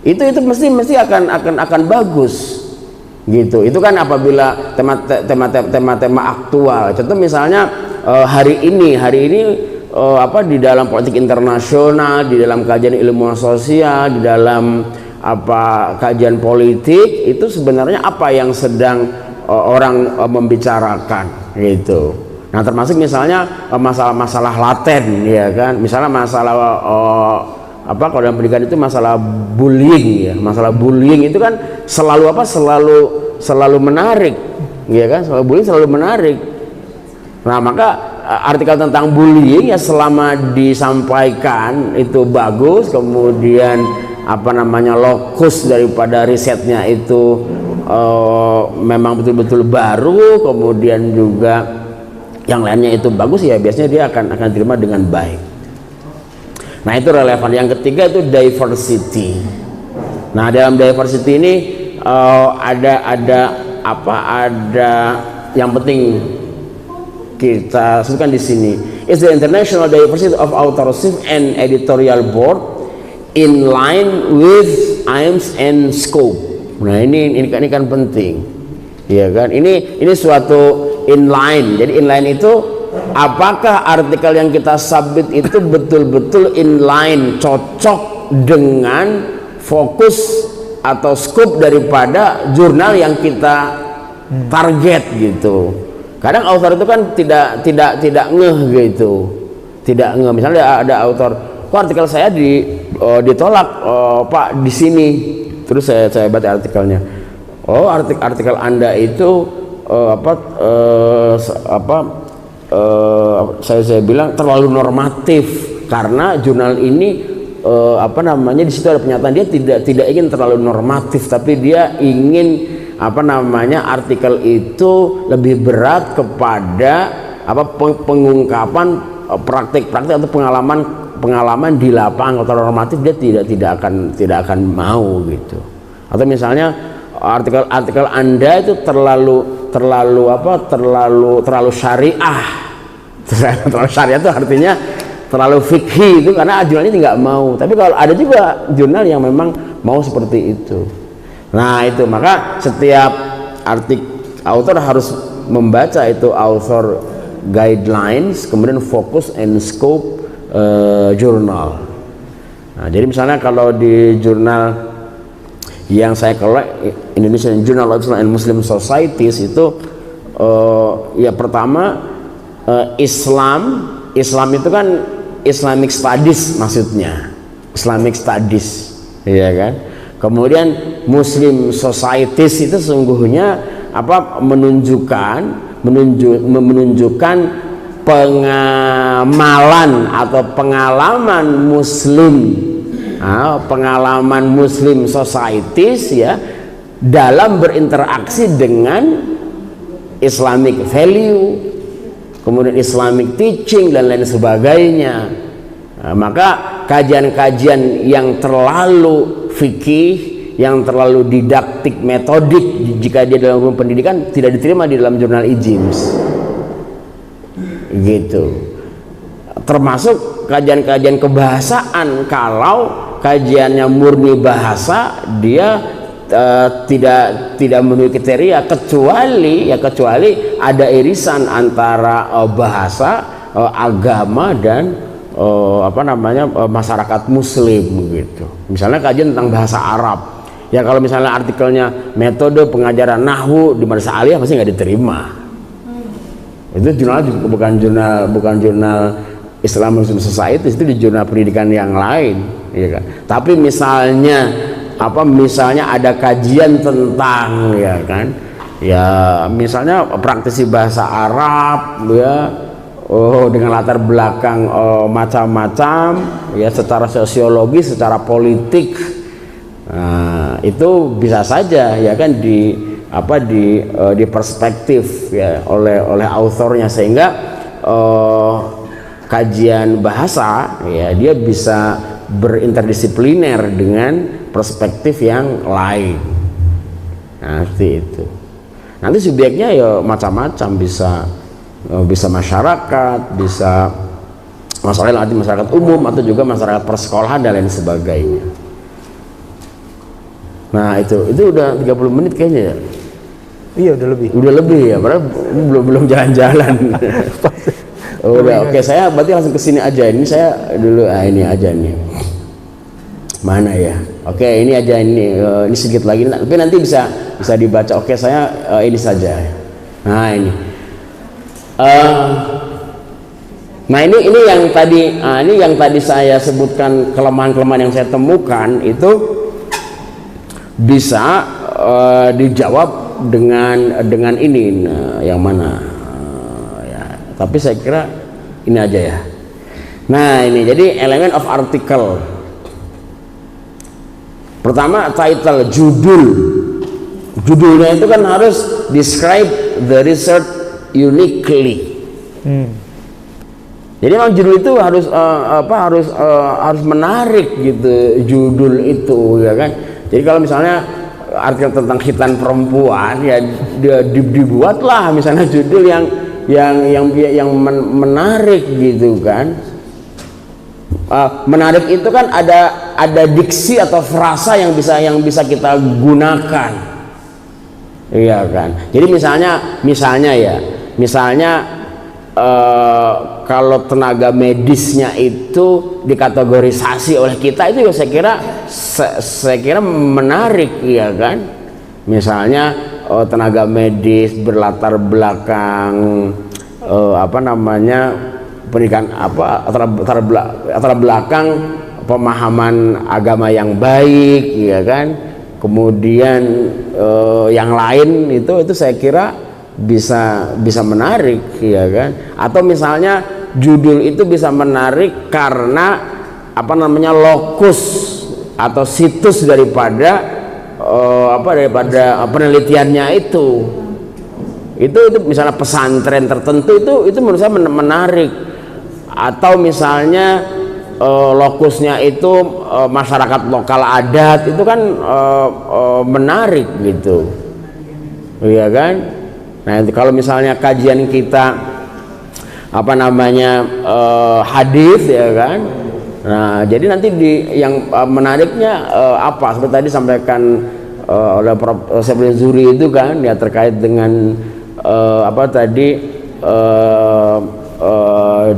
mesti akan bagus gitu. Itu kan apabila tema aktual. Contoh misalnya hari ini di dalam politik internasional, di dalam kajian ilmu sosial, di dalam kajian politik, itu sebenarnya apa yang sedang orang membicarakan gitu. Nah, termasuk misalnya masalah laten, ya kan, misalnya masalah kalau dalam pendidikan itu masalah bullying ya. Masalah bullying itu kan selalu menarik, ya kan, bullying selalu menarik. Nah, maka artikel tentang bullying ya selama disampaikan itu bagus, kemudian apa namanya lokus daripada risetnya itu memang betul-betul baru, kemudian juga yang lainnya itu bagus, ya biasanya dia akan terima dengan baik. Nah itu relevan. Yang ketiga itu diversity. Nah dalam diversity ini ada yang penting kita sebutkan di sini. It's the international diversity of authorship and editorial board in line with aims and scope. Nah ini kan penting, ya kan? Ini suatu inline. Jadi inline itu apakah artikel yang kita submit itu betul-betul inline, cocok dengan fokus atau scope daripada jurnal yang kita target gitu. Kadang author itu kan tidak ngeh gitu, tidak ngeh. Misalnya ada author, kok artikel saya ditolak Pak di sini. Terus saya baca artikelnya. Oh artikel Anda itu saya bilang terlalu normatif, karena jurnal ini di situ ada pernyataan dia tidak ingin terlalu normatif, tapi dia ingin artikel itu lebih berat kepada pengungkapan praktik-praktik atau pengalaman di lapangan. Kalau normatif dia tidak akan mau gitu. Atau misalnya artikel Anda itu terlalu syariah. Terlalu syariah itu artinya terlalu fikih itu, karena jurnal ini nggak mau. Tapi kalau ada juga jurnal yang memang mau seperti itu. Nah itu, maka setiap author harus membaca itu author guidelines, kemudian fokus and scope jurnal. Nah jadi misalnya kalau di jurnal yang saya collect, Indonesian Journal of Islam and Muslim Societies itu ya pertama Islam itu kan Islamic Studies, maksudnya Islamic Studies, ya kan. Kemudian Muslim Societies itu sesungguhnya menunjukkan pengamalan atau pengalaman Muslim Societies ya dalam berinteraksi dengan Islamic value, kemudian Islamic teaching dan lain sebagainya. Nah, maka kajian-kajian yang terlalu fikih, yang terlalu didaktik metodik jika dia dalam ilmu pendidikan tidak diterima di dalam jurnal IJIMS gitu. Termasuk kajian-kajian kebahasaan, kalau kajiannya murni bahasa dia tidak memenuhi kriteria, kecuali ada irisan antara bahasa, agama dan masyarakat muslim gitu. Misalnya kajian tentang bahasa Arab, ya kalau misalnya artikelnya metode pengajaran nahwu di madrasah aliyah pasti nggak diterima. Itu jurnal bukan jurnal Islam Muslim Society, itu di jurnal pendidikan yang lain, ya kan. Tapi misalnya ada kajian tentang, ya kan, ya misalnya praktisi bahasa Arab, ya dengan latar belakang macam-macam, ya secara sosiologis, secara politik, itu bisa saja, ya kan, di perspektif ya oleh authornya, sehingga kajian bahasa ya dia bisa berinterdisipliner dengan perspektif yang lain. Nah, seperti itu. Nanti subjeknya ya macam-macam, bisa masyarakat, bisa masyarakat umum, atau juga masyarakat persekolahan dan lain sebagainya. Nah itu udah 30 menit kayaknya ya. Iya udah lebih ya, padahal belum jalan-jalan. Udah oke, saya berarti langsung ke sini aja. Ini saya dulu ini aja nih. Mana ya? Oke, ini aja ini sedikit lagi, tapi nanti bisa dibaca. Oke, saya ini saja. Nah ini. Nah ini yang tadi saya sebutkan, kelemahan-kelemahan yang saya temukan itu bisa dijawab dengan ini. Nah, yang mana? Ya, tapi saya kira ini aja ya. Nah ini jadi elemen of article. Pertama title, judulnya itu kan harus describe the research uniquely. Jadi memang judul itu harus menarik gitu, judul itu ya kan. Jadi kalau misalnya artikel tentang khitan perempuan ya dibuatlah misalnya judul yang menarik gitu kan. Menarik itu kan ada diksi atau frasa yang bisa kita gunakan, iya kan. Jadi misalnya kalau tenaga medisnya itu dikategorisasi oleh kita itu saya kira menarik, ya kan. Misalnya tenaga medis berlatar belakang pendidikan latar belakang pemahaman agama yang baik, ya kan. Kemudian yang lain itu saya kira bisa menarik, ya kan. Atau misalnya judul itu bisa menarik karena lokus atau situs daripada penelitiannya itu misalnya pesantren tertentu itu menurut saya menarik. Atau misalnya lokusnya itu masyarakat lokal adat, itu kan menarik gitu, iya kan. Nah kalau misalnya kajian kita hadis, ya kan. Nah jadi nanti yang menariknya seperti tadi sampaikan oleh Prof. Saiful Zuri itu kan ya, terkait dengan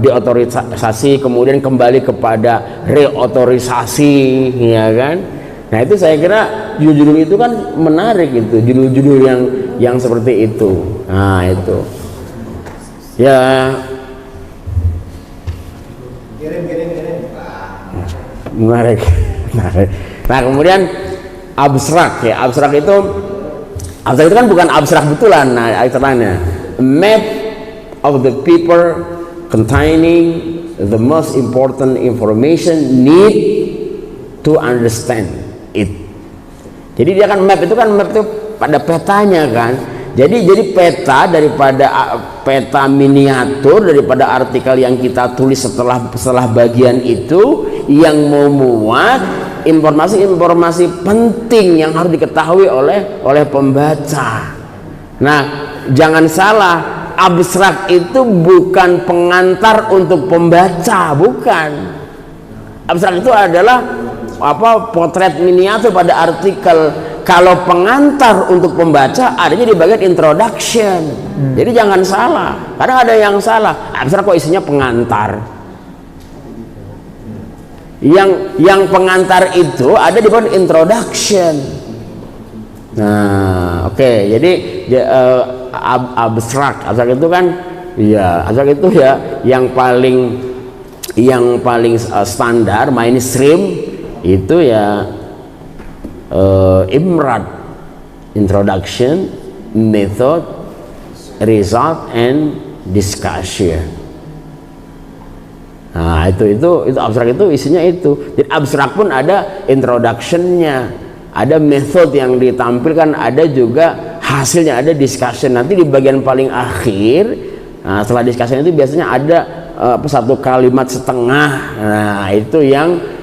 deotorisasi kemudian kembali kepada reotorisasi, ya kan. Nah itu saya kira judul itu kan menarik, itu judul-judul yang seperti itu. Nah itu ya menarik. Nah kemudian abstrak itu kan bukan abstrak betulan. Nah istilahnya map of the people containing the most important information need to understand it. Jadi dia kan map itu pada petanya kan. Jadi peta daripada peta miniatur daripada artikel yang kita tulis setelah bagian itu yang memuat informasi-informasi penting yang harus diketahui oleh pembaca. Nah, jangan salah, abstrak itu bukan pengantar untuk pembaca, bukan. Abstrak itu adalah potret miniatur pada artikel. Kalau pengantar untuk pembaca adanya di bagian introduction. Jadi jangan salah. Kadang ada yang salah. Abstrak kok isinya pengantar. Yang pengantar itu ada di bagian introduction. Nah, oke. Jadi abstrak itu kan abstrak itu ya yang paling standar mainstream itu ya IMRAD, introduction, method, result, and discussion. Nah itu abstrak itu isinya itu. Jadi abstrak pun ada introductionnya, ada method yang ditampilkan, ada juga hasilnya, ada discussion. Nanti di bagian paling akhir, setelah discussion itu biasanya ada satu kalimat setengah. Nah itu yang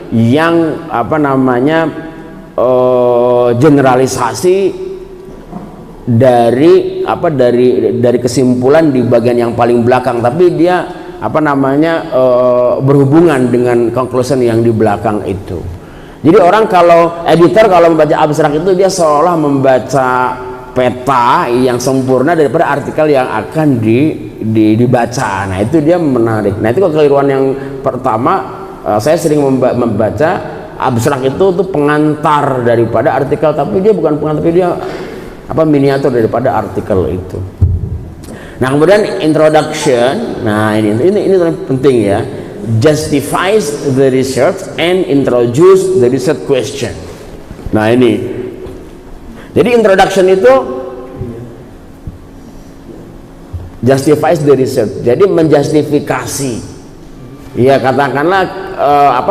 generalisasi dari kesimpulan di bagian yang paling belakang, tapi dia berhubungan dengan conclusion yang di belakang itu. Jadi orang editor kalau membaca abstrak itu dia seolah membaca peta yang sempurna daripada artikel yang akan dibaca. Nah itu dia menarik. Nah itu kekeliruan yang pertama. Saya sering membaca abstrak itu pengantar daripada artikel, tapi dia bukan pengantar, tapi dia miniatur daripada artikel itu. Nah kemudian introduction. Nah ini penting ya. Justifies the research and introduce the research question. Nah ini. Jadi introduction itu justifies the research. Jadi menjustifikasi, ya katakanlah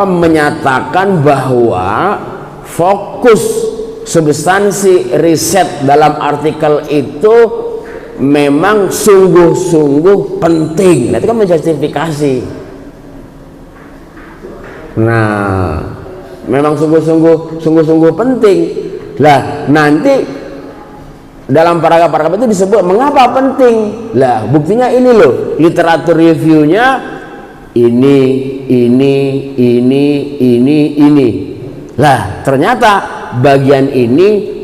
menyatakan bahwa fokus substansi riset dalam artikel itu memang sungguh-sungguh penting. Nah, itu kan menjustifikasi. Nah, memang sungguh-sungguh penting. Lah, nanti dalam paragraf-paragraf itu disebut mengapa penting. Lah, buktinya ini loh, literatur reviewnya ini. Lah, ternyata bagian ini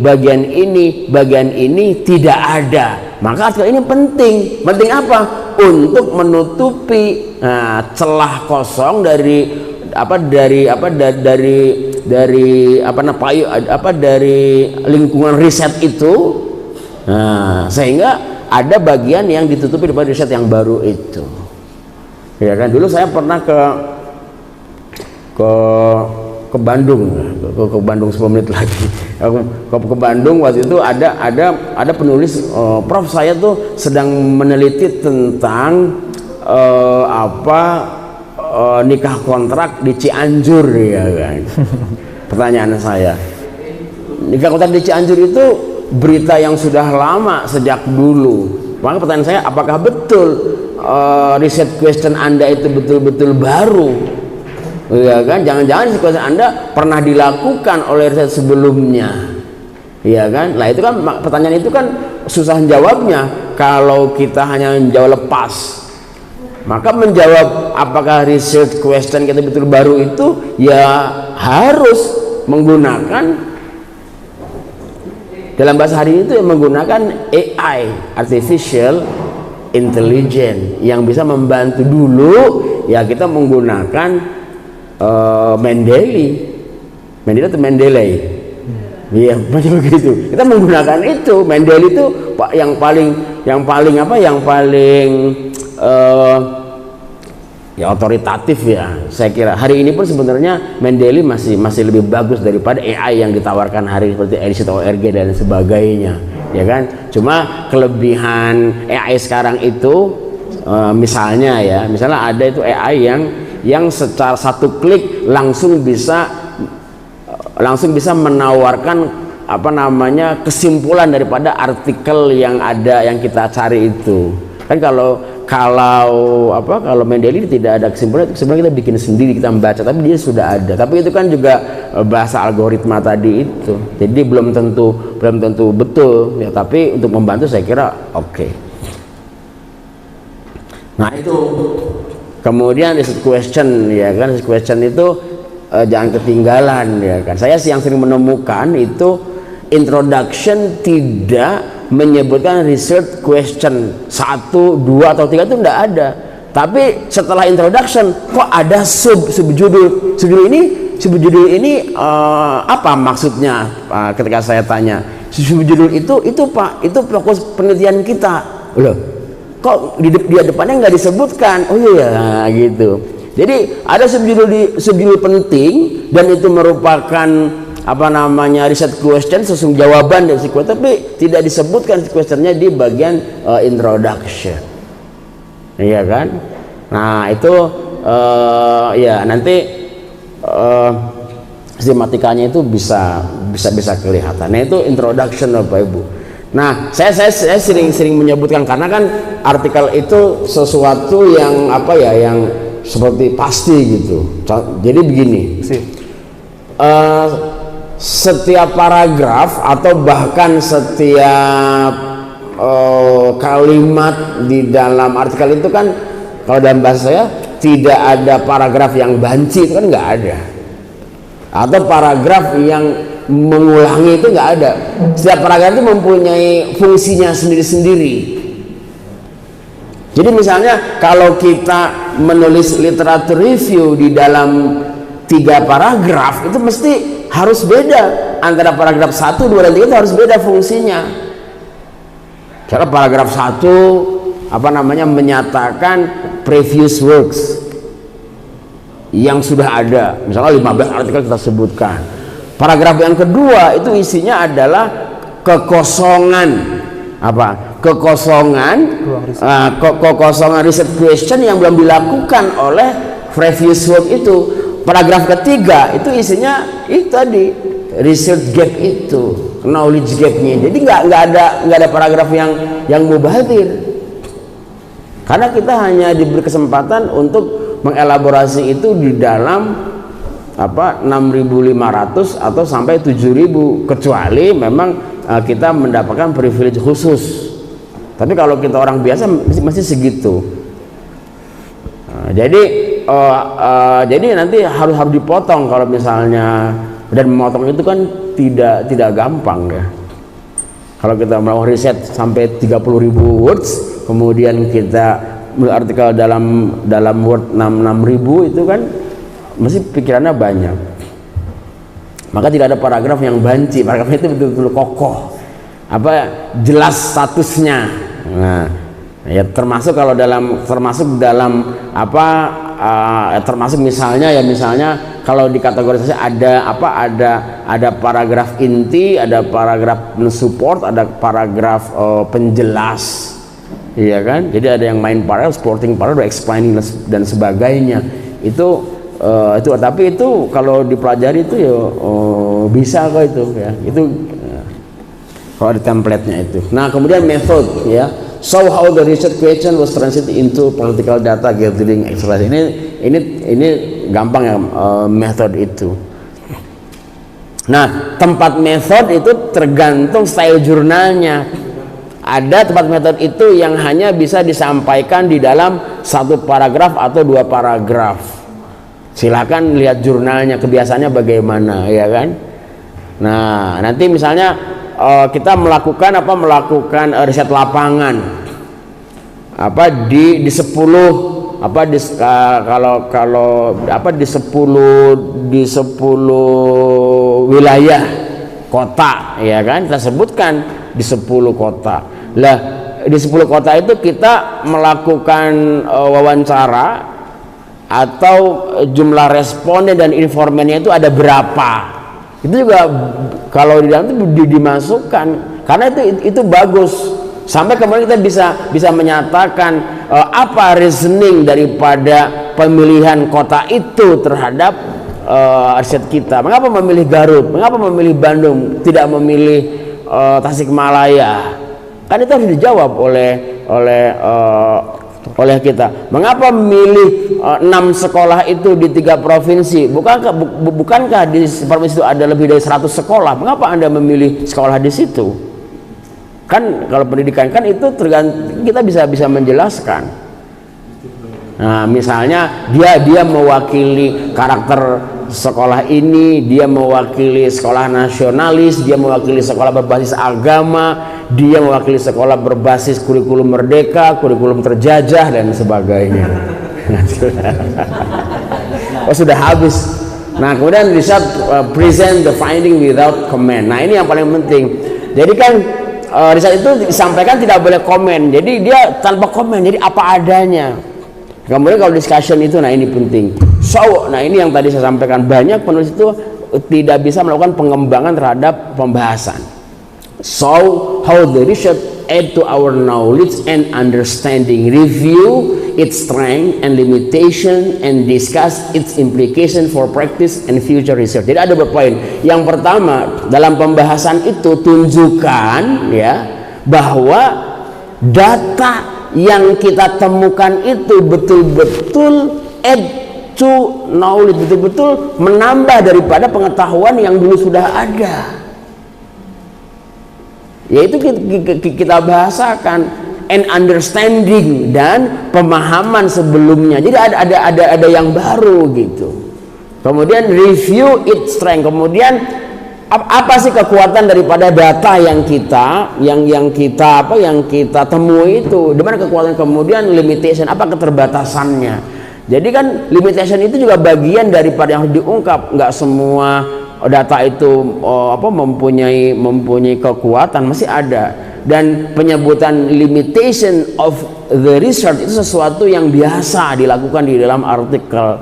tidak ada. Maka artikel ini penting. Penting apa? Untuk menutupi celah kosong dari lingkungan riset itu. Nah, sehingga ada bagian yang ditutupi daripada riset yang baru itu. Ya kan, dulu saya pernah ke Bandung, ke Bandung 10 menit lagi. Ke Bandung waktu itu ada penulis, Prof, saya tuh sedang meneliti tentang nikah kontrak di Cianjur, ya kan. Pertanyaan saya, nikah kontrak di Cianjur itu berita yang sudah lama sejak dulu. Maka pertanyaan saya, apakah betul riset question Anda itu betul-betul baru? Ya kan, jangan-jangan riset question Anda pernah dilakukan oleh riset sebelumnya. Ya kan? Nah, itu kan pertanyaan itu kan susah jawabnya kalau kita hanya menjawab lepas. Maka menjawab apakah research question kita betul baru itu ya harus menggunakan, dalam bahasa hari ini itu menggunakan AI, artificial intelligence, yang bisa membantu. Dulu ya kita menggunakan Mendeley atau Mendeley, iya macam begitu. Kita menggunakan itu. Mendeley itu yang paling ya otoritatif ya, saya kira. Hari ini pun sebenarnya Mendeley masih lebih bagus daripada AI yang ditawarkan hari ini seperti Edison ORG dan sebagainya, ya kan. Cuma kelebihan AI sekarang itu misalnya ada itu AI yang secara satu klik langsung bisa menawarkan kesimpulan daripada artikel yang kita cari itu. Kan kalau Mendeley tidak ada kesimpulan kita bikin sendiri, kita membaca, tapi dia sudah ada. Tapi itu kan juga bahasa algoritma tadi itu, jadi belum tentu betul ya, tapi untuk membantu saya kira oke. Nah, itu kemudian research question, ya kan. Research question itu jangan ketinggalan, ya kan. Saya yang sering menemukan itu introduction tidak menyebutkan research question 1, 2 atau 3 itu tidak ada. Tapi setelah introduction kok ada subjudul. Subjudul ini apa maksudnya? Ketika saya tanya subjudul itu Pak, itu fokus penelitian kita. Loh, kok di depannya nggak disebutkan? Oh iya gitu. Jadi ada subjudul penting dan itu merupakan riset question, sesuatu jawaban dari question, tapi tidak disebutkan questionnya di bagian introduction, iya kan. Nah itu ya nanti sistematikanya itu bisa kelihatan. Nah itu introduction Bapak Ibu. Nah saya sering menyebutkan, karena kan artikel itu sesuatu yang yang seperti pasti gitu. Jadi begini, setiap paragraf atau bahkan setiap kalimat di dalam artikel itu kan, kalau dalam bahasa saya tidak ada paragraf yang banci, itu kan nggak ada, atau paragraf yang mengulangi, itu nggak ada. Setiap paragraf itu mempunyai fungsinya sendiri-sendiri. Jadi misalnya kalau kita menulis literatur review di dalam 3 paragraf, itu mesti harus beda antara paragraf 1, 2, dan 3 itu harus beda fungsinya. Karena paragraf 1 menyatakan previous works yang sudah ada, misalnya 15 artikel kita sebutkan. Paragraf yang kedua itu isinya adalah kekosongan apa kekosongan Ruang riset. kekosongan research question yang belum dilakukan oleh previous work itu. Paragraf ketiga itu isinya itu tadi research gap itu, knowledge gapnya. Jadi nggak ada paragraf yang mubazir, karena kita hanya diberi kesempatan untuk mengelaborasi itu di dalam apa 6.500 atau sampai 7.000, kecuali memang kita mendapatkan privilege khusus. Tapi kalau kita orang biasa masih segitu. Jadi nanti harus dipotong kalau misalnya, dan memotong itu kan tidak gampang ya. Kalau kita melakukan riset sampai 30.000 words, kemudian kita menulis artikel dalam word 6.000 itu kan mesti pikirannya banyak. Maka tidak ada paragraf yang banci, paragrafnya itu betul-betul kokoh, apa jelas statusnya. Nah, ya termasuk misalnya kalau di kategorisasi ada paragraf inti, ada paragraf support, ada paragraf penjelas, iya kan? Jadi ada yang main paragraf, supporting paragraph, explaining dan sebagainya. Itu tapi itu kalau dipelajari itu ya bisa kok itu ya. Itu kalau ada template-nya itu. Nah, kemudian method ya. So how the research question was translated into political data gathering exercise. Ini gampang ya, method itu. Nah, tempat method itu tergantung style jurnalnya. Ada tempat method itu yang hanya bisa disampaikan di dalam satu paragraf atau dua paragraf. Silakan lihat jurnalnya, kebiasaannya bagaimana, ya kan? Nah, nanti misalnya kita melakukan riset lapangan di 10 wilayah kota, ya kan? Kita sebutkan di 10 kota. Lah, di 10 kota itu kita melakukan wawancara atau jumlah responden dan informannya itu ada berapa. Itu juga kalau di dalam itu dimasukkan, karena itu bagus. Sampai kemudian kita bisa menyatakan apa reasoning daripada pemilihan kota itu terhadap riset kita. Mengapa memilih Garut? Mengapa memilih Bandung? Tidak memilih Tasikmalaya? Kan itu harus dijawab oleh kita. Mengapa memilih 6 sekolah itu di 3 provinsi? Bukankah di provinsi itu ada lebih dari 100 sekolah? Mengapa Anda memilih sekolah di situ? Kan kalau pendidikan kan itu tergantung, kita bisa menjelaskan. Nah, misalnya dia mewakili karakter sekolah ini, dia mewakili sekolah nasionalis, dia mewakili sekolah berbasis agama, dia mewakili sekolah berbasis kurikulum merdeka, kurikulum terjajah dan sebagainya. Oh, sudah habis. Nah, kemudian Richard present the finding without comment. Nah, ini yang paling penting. Jadi kan Richard itu disampaikan tidak boleh komen. Jadi dia tanpa komen, jadi apa adanya. Kemudian kalau discussion itu, nah ini penting. So, nah ini yang tadi saya sampaikan, banyak penulis itu tidak bisa melakukan pengembangan terhadap pembahasan. So, how the research add to our knowledge and understanding, review its strength and limitation, and discuss its implication for practice and future research. Jadi ada beberapa poin. Yang pertama, dalam pembahasan itu tunjukkan ya bahwa data yang kita temukan itu betul-betul add to knowledge, betul-betul menambah daripada pengetahuan yang dulu sudah ada. Yaitu kita bahasakan and understanding, dan pemahaman sebelumnya. Jadi ada yang baru gitu. Kemudian review its strength. Kemudian apa sih kekuatan daripada data yang kita temui itu? Di mana kekuatan? Kemudian limitation, apa keterbatasannya? Jadi kan limitation itu juga bagian daripada yang diungkap. Nggak semua data itu mempunyai kekuatan, masih ada. Dan penyebutan limitation of the research itu sesuatu yang biasa dilakukan di dalam artikel,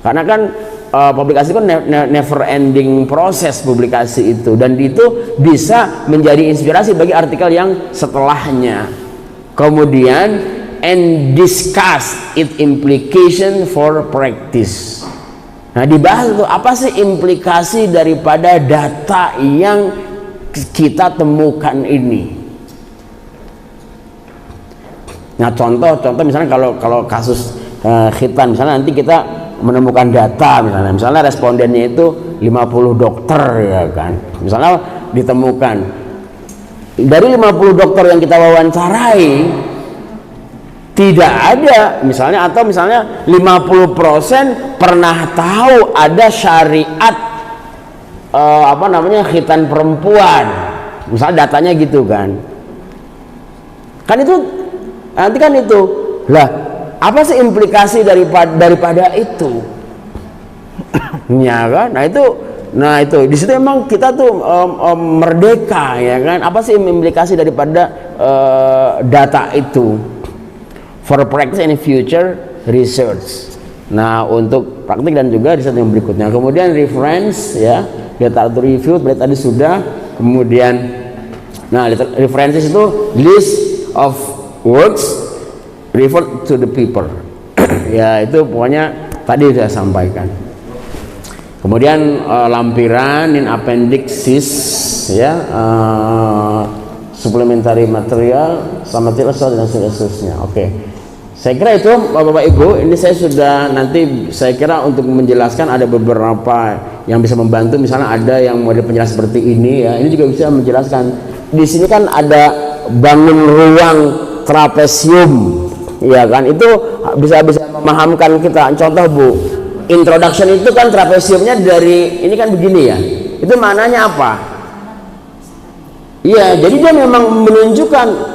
karena kan publikasi itu kan never ending proses publikasi itu, dan itu bisa menjadi inspirasi bagi artikel yang setelahnya. Kemudian and discuss its implication for practice. Nah, dibahas itu apa sih implikasi daripada data yang kita temukan ini. Nah, contoh misalnya kalau kasus khitan, misalnya nanti kita menemukan data, misalnya respondennya itu 50 dokter, ya kan, misalnya ditemukan dari 50 dokter yang kita wawancarai tidak ada misalnya, atau misalnya 50% pernah tahu ada syariat khitan perempuan, misalnya datanya gitu kan itu nanti kan itu lah, apa sih implikasi daripada itu ya kan. Nah itu di situ emang kita tuh merdeka, ya kan, apa sih implikasi daripada data itu for practice and future research. Nah, untuk praktik dan juga riset yang berikutnya. Kemudian reference, ya, data to review tadi sudah. Kemudian nah, references itu list of works refer to the paper. Ya, itu pokoknya tadi saya sampaikan. Kemudian lampiran in appendixes, ya, supplementary material, sama dan seterusnya. Oke. Saya kira itu Bapak Ibu, ini saya sudah nanti saya kira untuk menjelaskan ada beberapa yang bisa membantu, misalnya ada yang model penjelasan seperti ini, ya. Ini juga bisa menjelaskan. Di sini kan ada bangun ruang trapesium, ya kan, itu bisa memahamkan kita. Contoh Bu, introduction itu kan trapesiumnya dari ini kan begini, ya, itu maknanya apa? Iya, jadi dia memang menunjukkan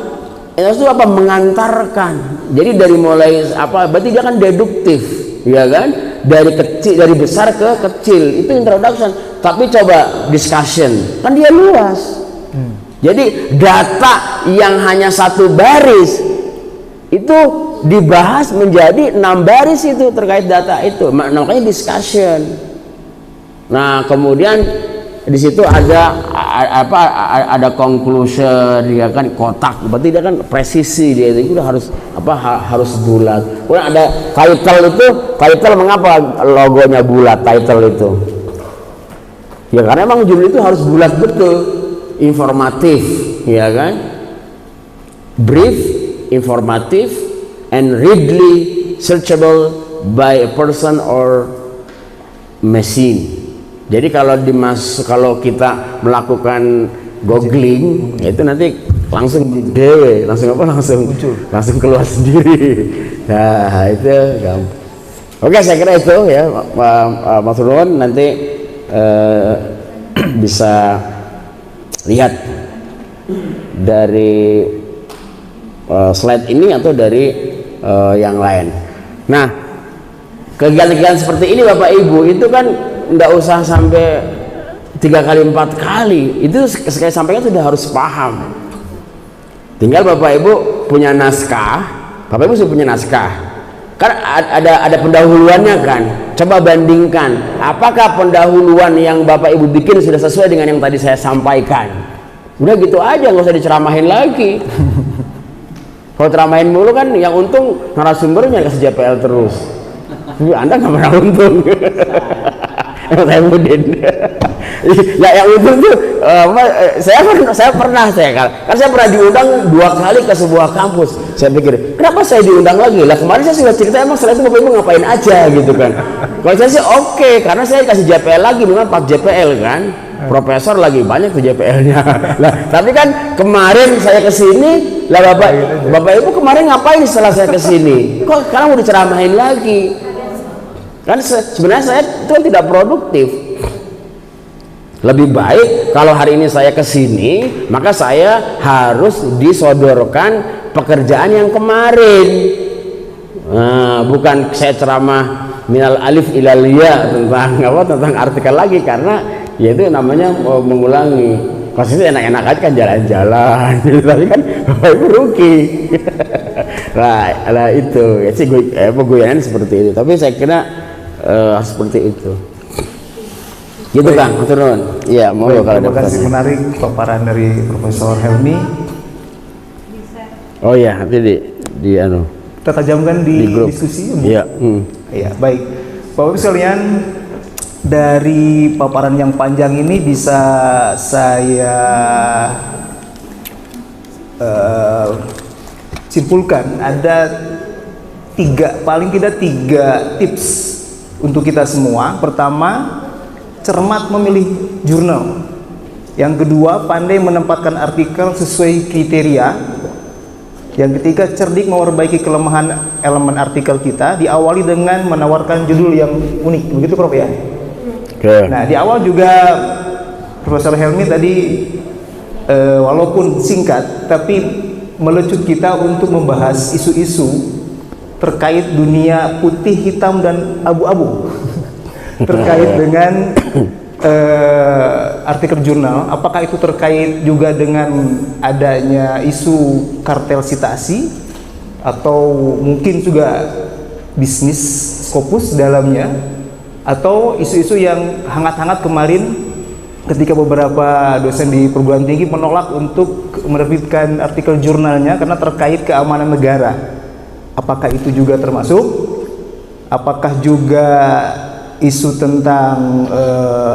itu apa, mengantarkan. Jadi dari mulai apa, berarti dia kan deduktif, ya kan, dari kecil, dari besar ke kecil, itu introduction. Tapi coba discussion, kan dia luas. Jadi data yang hanya satu baris itu dibahas menjadi 6 baris itu terkait data itu, makanya discussion. Nah, kemudian di situ ada conclusion, ya kan, kotak, berarti dia kan presisi, dia itu udah harus bulat. Kemudian ada title mengapa logonya bulat, title itu ya karena emang judul itu harus bulat betul, informatif, ya kan, brief, informatif, and readily searchable by a person or machine. Jadi kalau kita melakukan googling, itu nanti langsung langsung keluar sendiri. Nah, itu gampang. Oke, saya kira itu, ya, Mas Nurwan nanti bisa lihat dari slide ini atau dari yang lain. Nah, kegiatan-kegiatan seperti ini Bapak Ibu itu kan nggak usah sampai 3 kali 4 kali, itu sekali sampaikan sudah harus paham. Tinggal Bapak Ibu punya naskah, Bapak Ibu sudah punya naskah, kan ada pendahuluannya kan. Coba bandingkan, apakah pendahuluan yang Bapak Ibu bikin sudah sesuai dengan yang tadi saya sampaikan. Udah gitu aja, nggak usah diceramahin lagi. Kalau ceramahin mulu kan yang untung narasumbernya kasih JPL terus. Anda nggak pernah untung. Saya Budin. Ya, yang untung tuh saya pernah diundang 2 kali ke sebuah kampus. Saya pikir, kenapa saya diundang lagi? Lah kemarin saya sudah cerita, emang setelah itu Bapak Ibu ngapain aja gitu kan. Kalau saya sih oke, karena saya kasih JPL lagi, memang 4 JPL kan. Profesor lagi banyak tuh JPL-nya. Lah, tapi kan kemarin saya kesini, lah Bapak Ibu kemarin ngapain setelah saya kesini? Kok sekarang mau diceramahin lagi? Kan sebenarnya saya itu tidak produktif. Lebih baik kalau hari ini saya kesini, maka saya harus disodorkan pekerjaan yang kemarin. Nah, bukan saya ceramah minal alif ilal ya tentang artikel lagi, karena ya itu namanya mengulangi. Kalau itu enak-enak aja kan jalan-jalan, tapi kan Bapak Ibu rugi. Nah itu ya sih goyangan seperti itu. Tapi saya kira seperti itu. Gitu Kang, matur nuwun. Iya, mau Baik, kalau ada terima kasih, pertanyaan. menarik paparan dari Profesor Helmi. Oh iya, nanti di anu Kita tajamkan di di grup. diskusi. Iya. Iya, baik. Bapak Ibu sekalian, dari paparan yang panjang ini bisa saya simpulkan ada paling tidak tiga tips untuk kita semua. Pertama, cermat memilih jurnal. Yang kedua, pandai menempatkan artikel sesuai kriteria. Yang ketiga, cerdik memperbaiki kelemahan elemen artikel kita, diawali dengan menawarkan judul yang unik. Begitu Prof ya? Oke. Nah, di awal juga Profesor Helmi tadi walaupun singkat tapi melecut kita untuk membahas isu-isu terkait dunia putih, hitam, dan abu-abu terkait dengan artikel jurnal. Apakah itu terkait juga dengan adanya isu kartel citasi atau mungkin juga bisnis Scopus dalamnya, atau isu-isu yang hangat-hangat kemarin ketika beberapa dosen di perguruan tinggi menolak untuk menerbitkan artikel jurnalnya karena terkait keamanan negara. Apakah itu juga termasuk? Apakah juga isu tentang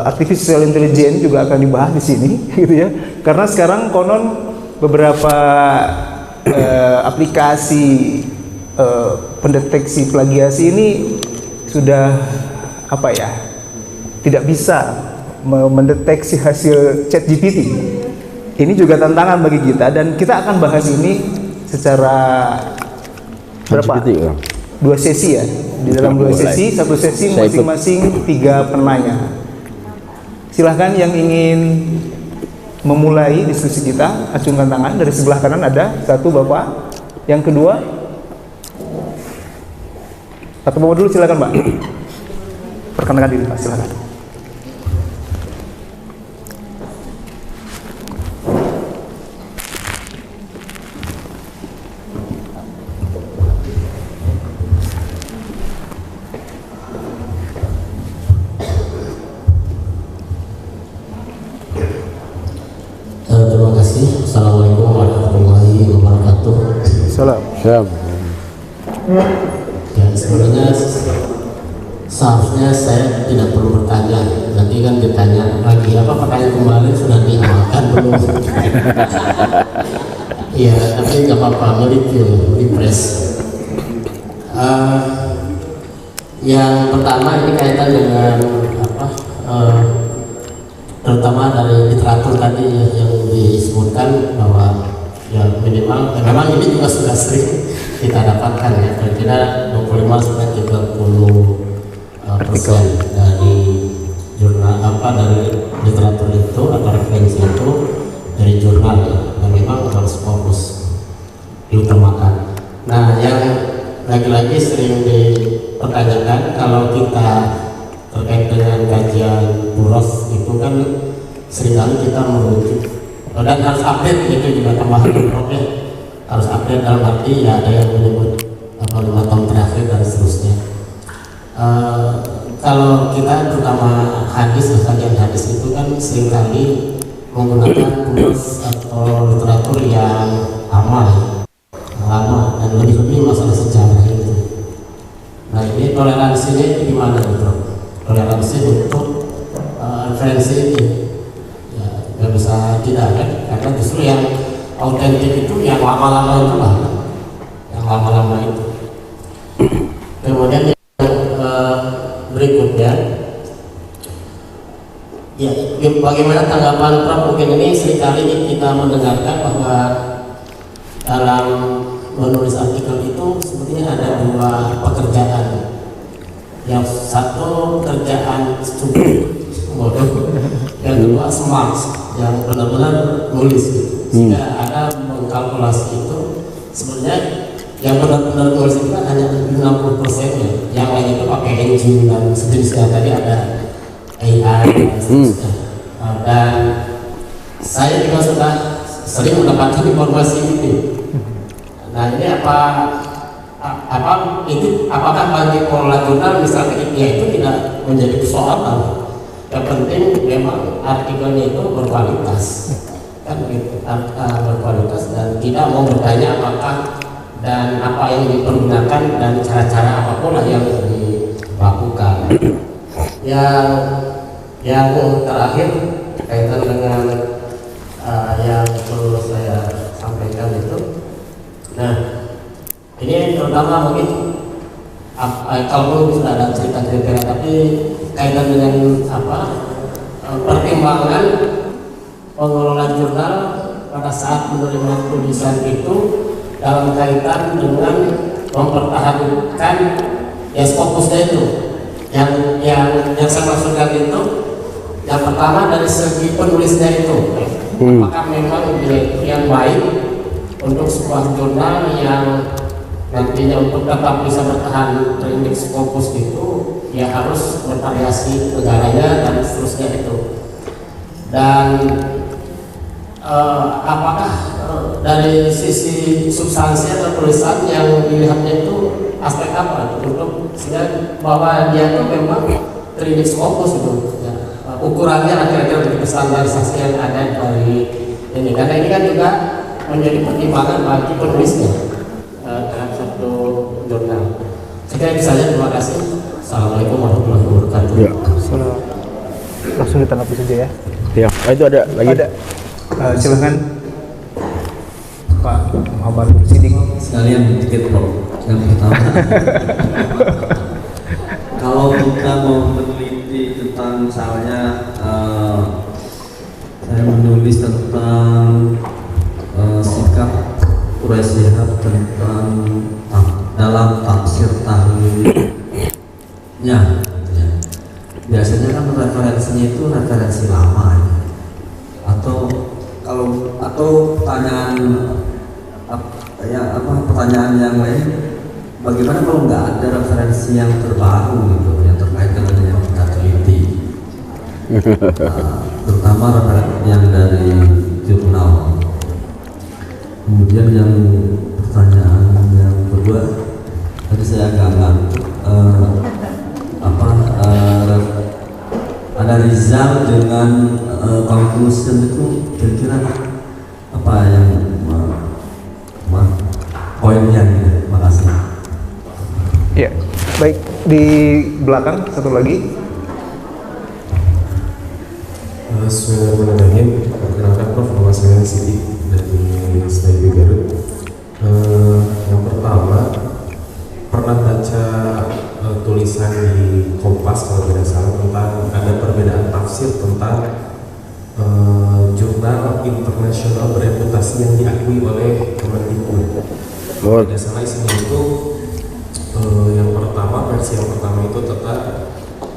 artificial intelligence juga akan dibahas di sini, gitu ya? Karena sekarang konon beberapa aplikasi pendeteksi plagiasi ini sudah tidak bisa mendeteksi hasil ChatGPT. Ini juga tantangan bagi kita dan kita akan bahas ini secara ChatGPT, ya? 2 sesi ya. Di dalam 2 sesi, satu sesi masing-masing 3 penanya. Silahkan yang ingin memulai diskusi kita, acungkan tangan. Dari sebelah kanan ada satu Bapak. Yang kedua, satu Bapak dulu, silakan Pak. Perkenalkan diri Pak, silakan. Terima kasih. Assalamualaikum warahmatullahi wabarakatuh. Salam. Siap. Ya, sebenarnya seharusnya saya tidak perlu bertanya. Nanti kan ditanya lagi apa pertanyaan kemarin sudah diamalkan belum? Iya, tapi nggak apa-apa, mereview, refresh. Yang pertama ini kaitan dengan terutama dari literatur tadi yang disebutkan bahwa ya minimal memang ini juga sudah sering kita dapatkan ya, kira-kira 25-30% dari jurnal dari literatur itu atau referensi itu dari jurnal ya, dan memang harus fokus diutamakan. Nah, yang lagi-lagi sering dipertanyakan kalau kita terkait dengan kajian buros itu kan seringkali kita merujuk dan harus update, itu juga tambahan ya, harus update dalam arti ya ada yang menyebut 5 tahun terakhir dan seterusnya. Kalau kita terutama hadis, kajian hadis itu kan seringkali menggunakan buros atau literatur yang lama dan lebih-lebih masalah sejarah itu. Nah, ini toleransinya gimana gitu? Toleransi untuk referensi ini ya nggak bisa tidak kan, karena justru yang autentik itu yang lama-lama itu lah, yang lama-lama itu. Kemudian yang berikutnya ya bagaimana tanggapan Prof? Mungkin ini seringkali kita mendengarkan bahwa dalam menulis artikel itu sebenarnya ada 2 pekerjaan. Yang satu kerjaan stupid, yang kedua smart, yang benar-benar nulis gitu. Sehingga ada mengkalkulasi itu sebenarnya yang benar-benar nulis itu kan hanya 60%-nya, yang lain itu pakai engine dan sejenisnya, tadi ada AI dan seterusnya. Dan saya juga sudah sering mendapatkan informasi ini. Nah, ini apakah bagi pengelola jurnal misalnya ya itu tidak menjadi persoalan, yang penting memang artikelnya itu berkualitas, kan gitu, berkualitas, dan tidak mau bertanya apakah dan apa yang dipergunakan dan cara-cara apapun lah yang dilakukan. Yang terakhir kaitan dengan yang perlu saya sampaikan itu, nah ini terutama mungkin kalau sudah ada cerita-cerita, tapi kaitan dengan pertimbangan pengelola jurnal pada saat menerima tulisan itu dalam kaitan dengan mempertahankan fokusnya itu. Yang saya maksudkan itu, yang pertama dari segi penulisnya itu, apakah memang yang baik untuk sebuah jurnal yang nantinya untuk tetap bisa bertahan terindeks Scopus itu ya harus bervariasi negaranya dan seterusnya itu. Dan apakah dari sisi substansi atau tulisan yang dilihatnya itu aspek apa untuk sehingga bahwa dia itu memang terindeks Scopus itu ya, ukurannya kira-kira begitu, standarisasi yang ada dari ini, karena ini kan juga menjadi pertimbangan bagi penulisnya dalam satu jurnal. Sekian saja, terima kasih. Assalamualaikum warahmatullahi wabarakatuh. Ya. Langsung ditanggapi saja ya. Ya, itu ada lagi. Ada. Silakan Pak Muhammad Sidik. Sekalian tiket bro. Yang pertama, kalau kita mau meneliti tentang misalnya saya menulis tentang sikap Quraisy Shihab tentang dalam tafsir tahlilnya, biasanya kan referensinya itu referensi lama ya. Atau pertanyaan yang lain, bagaimana kalau nggak ada referensi yang terbaru gitu yang terkait dengan yang kita teliti, terutama referensi yang dari jurnal. Kemudian yang pertanyaan yang kedua, tadi saya agak ngantuk, ada Rizal dengan conclusion itu kira-kira apa yang poinnya gitu. Terima kasih. Ya, baik, di belakang satu lagi. Bismillahirrahmanirrahim. Perkenalkan Prof, nama saya Siti dari STIB Garut. Yang pertama, pernah baca tulisan di Kompas kalau tidak salah tentang ada perbedaan tafsir tentang jurnal internasional bereputasi yang diakui oleh Kemendikbud. Kalau tidak salah isinya itu yang pertama, versi yang pertama itu tetap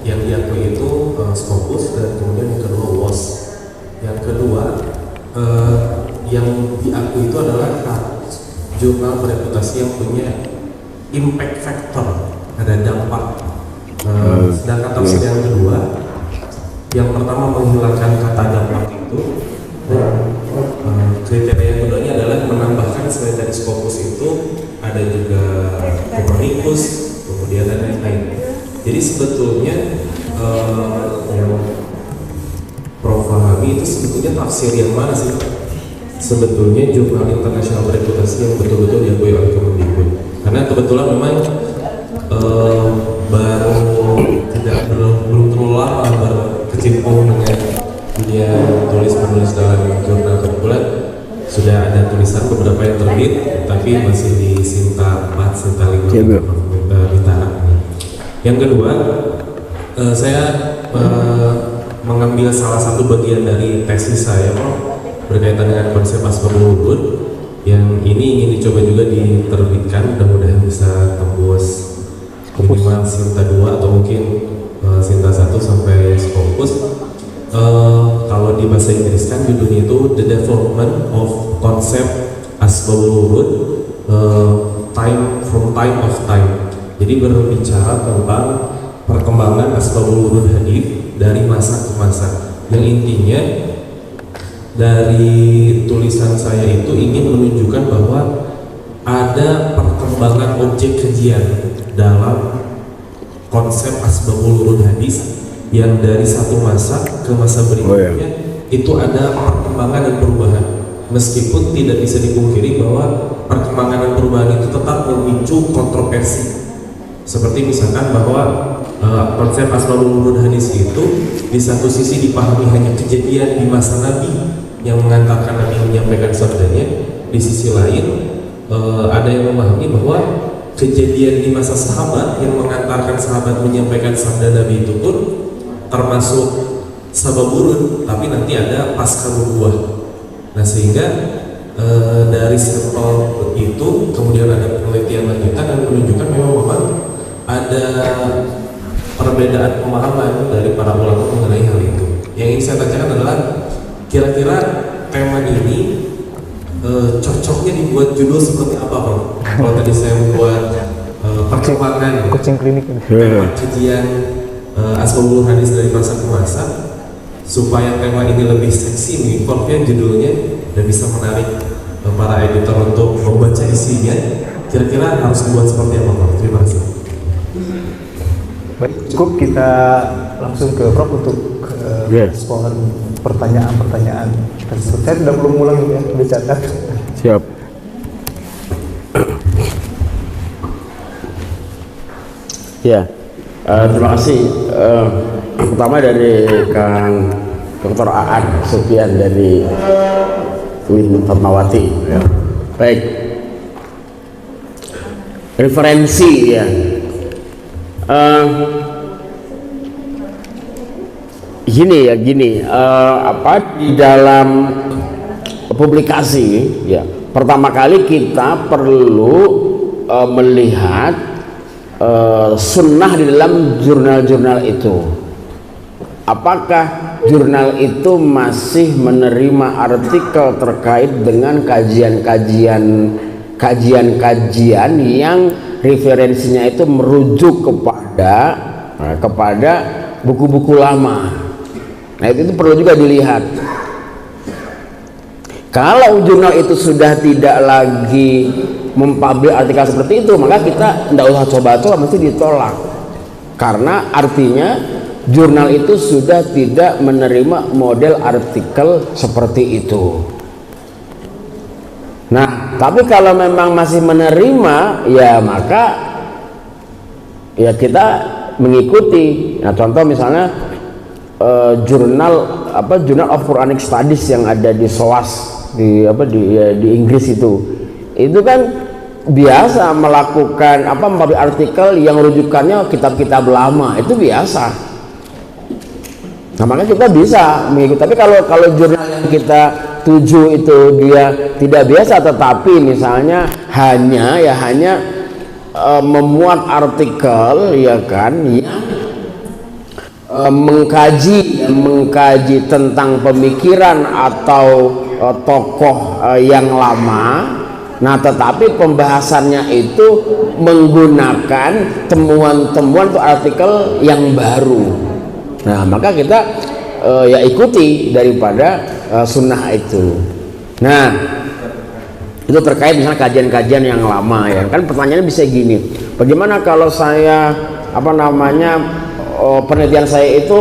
yang diakui itu Scopus, dan kemudian yang kedua WOS. Yang kedua yang diakui itu adalah jurnal bereputasi yang punya impact factor, ada dampak. Sedangkan tafsir yang kedua, yang pertama menghilangkan kata dampak itu, dan kriteria yang keduanya adalah menambahkan selain dari Scopus itu ada juga Copernicus, kemudian dan lain-lain. Jadi sebetulnya yang Prof pahami itu sebetulnya tafsir yang mana sih? Sebetulnya jurnal internasional bereputasi yang betul-betul diakui oleh Kemendikbud. Karena kebetulan memang belum terlalu lama berkecimpung dengan dunia tulis-menulis dalam jurnal. Kebetulan sudah ada tulisan beberapa yang terbit, tapi masih di Sinta 4, Sinta 5 Bintara. Yang kedua, saya mengambil salah satu bagian dari tesis saya berkaitan dengan konsep asbabul wurud, yang ini ingin dicoba juga diterbitkan, mudah-mudahan bisa tembus minimal Sinta 2 atau mungkin Sinta 1 sampai Scopus. Kalau di bahasa Inggris kan judulnya itu The Development of Concept Asbabul Wurud, Time of Time. Jadi berbicara tentang perkembangan asbabul wurud hadits dari masa ke masa. Yang intinya dari tulisan saya itu ingin menunjukkan bahwa ada perkembangan objek kajian dalam konsep asbabul wurud hadits yang dari satu masa ke masa berikutnya itu ada perkembangan dan perubahan. Meskipun tidak bisa dipungkiri bahwa perkembangan dan perubahan itu tetap memicu kontroversi. Seperti misalkan bahwa konsep asmaul wurud hadis itu di satu sisi dipahami hanya kejadian di masa Nabi yang mengantarkan Nabi menyampaikan sabdanya, di sisi lain ada yang memahami bahwa kejadian di masa sahabat yang mengantarkan sahabat menyampaikan sabda Nabi itu pun termasuk sabab wurud, tapi nanti ada pasca nubuwah. Nah sehingga dari sampel itu kemudian ada penelitian lanjutan dan menunjukkan memang ada perbedaan pemahaman dari para ulama mengenai hal itu. Yang ingin saya tanyakan adalah kira-kira tema ini cocoknya dibuat judul seperti apa, Bang? Kalau tadi saya membuat perkembangan Kucing klinik ini. kajian asmaul wurud hadis dari masa ke masa, supaya tema ini lebih seksi nih, involve-nya judulnya dan bisa menarik para editor untuk membaca isinya. Kira-kira harus dibuat seperti apa, Bang? Terima kasih. Baik, cukup kita langsung ke Prof untuk respon pertanyaan-pertanyaan tersebut. Saya tidak perlu ngulang ya, udah catat. Siap. Ya, terima kasih. Pertama dari Kang Dr. Aan Supian dari UIN Fatmawati. Ya. Baik. Referensi ya. Gini apa di dalam publikasi ya, pertama kali kita perlu melihat sunnah di dalam jurnal-jurnal itu. Apakah jurnal itu masih menerima artikel terkait dengan kajian-kajian yang referensinya itu merujuk kepada buku-buku lama. Nah itu perlu juga dilihat. Kalau jurnal itu sudah tidak lagi mempublish artikel seperti itu, maka kita tidak usah coba-coba, mesti ditolak. Karena artinya jurnal itu sudah tidak menerima model artikel seperti itu. Nah, tapi kalau memang masih menerima, ya maka ya kita mengikuti. Nah, contoh misalnya Journal of Quranic Studies yang ada di SOAS di Inggris itu kan biasa melakukan mempublish artikel yang rujukannya kitab-kitab lama, itu biasa. Nah, makanya kita bisa mengikuti. Tapi kalau jurnal yang kita tuju itu dia tidak biasa, tetapi misalnya hanya memuat artikel ya kan yang mengkaji tentang pemikiran atau tokoh yang lama. Nah, tetapi pembahasannya itu menggunakan temuan-temuan atau artikel yang baru. Nah, maka kita ya ikuti daripada sunnah itu. Nah, itu terkait misalnya kajian-kajian yang lama ya. Kan pertanyaannya bisa gini, bagaimana kalau saya penelitian saya itu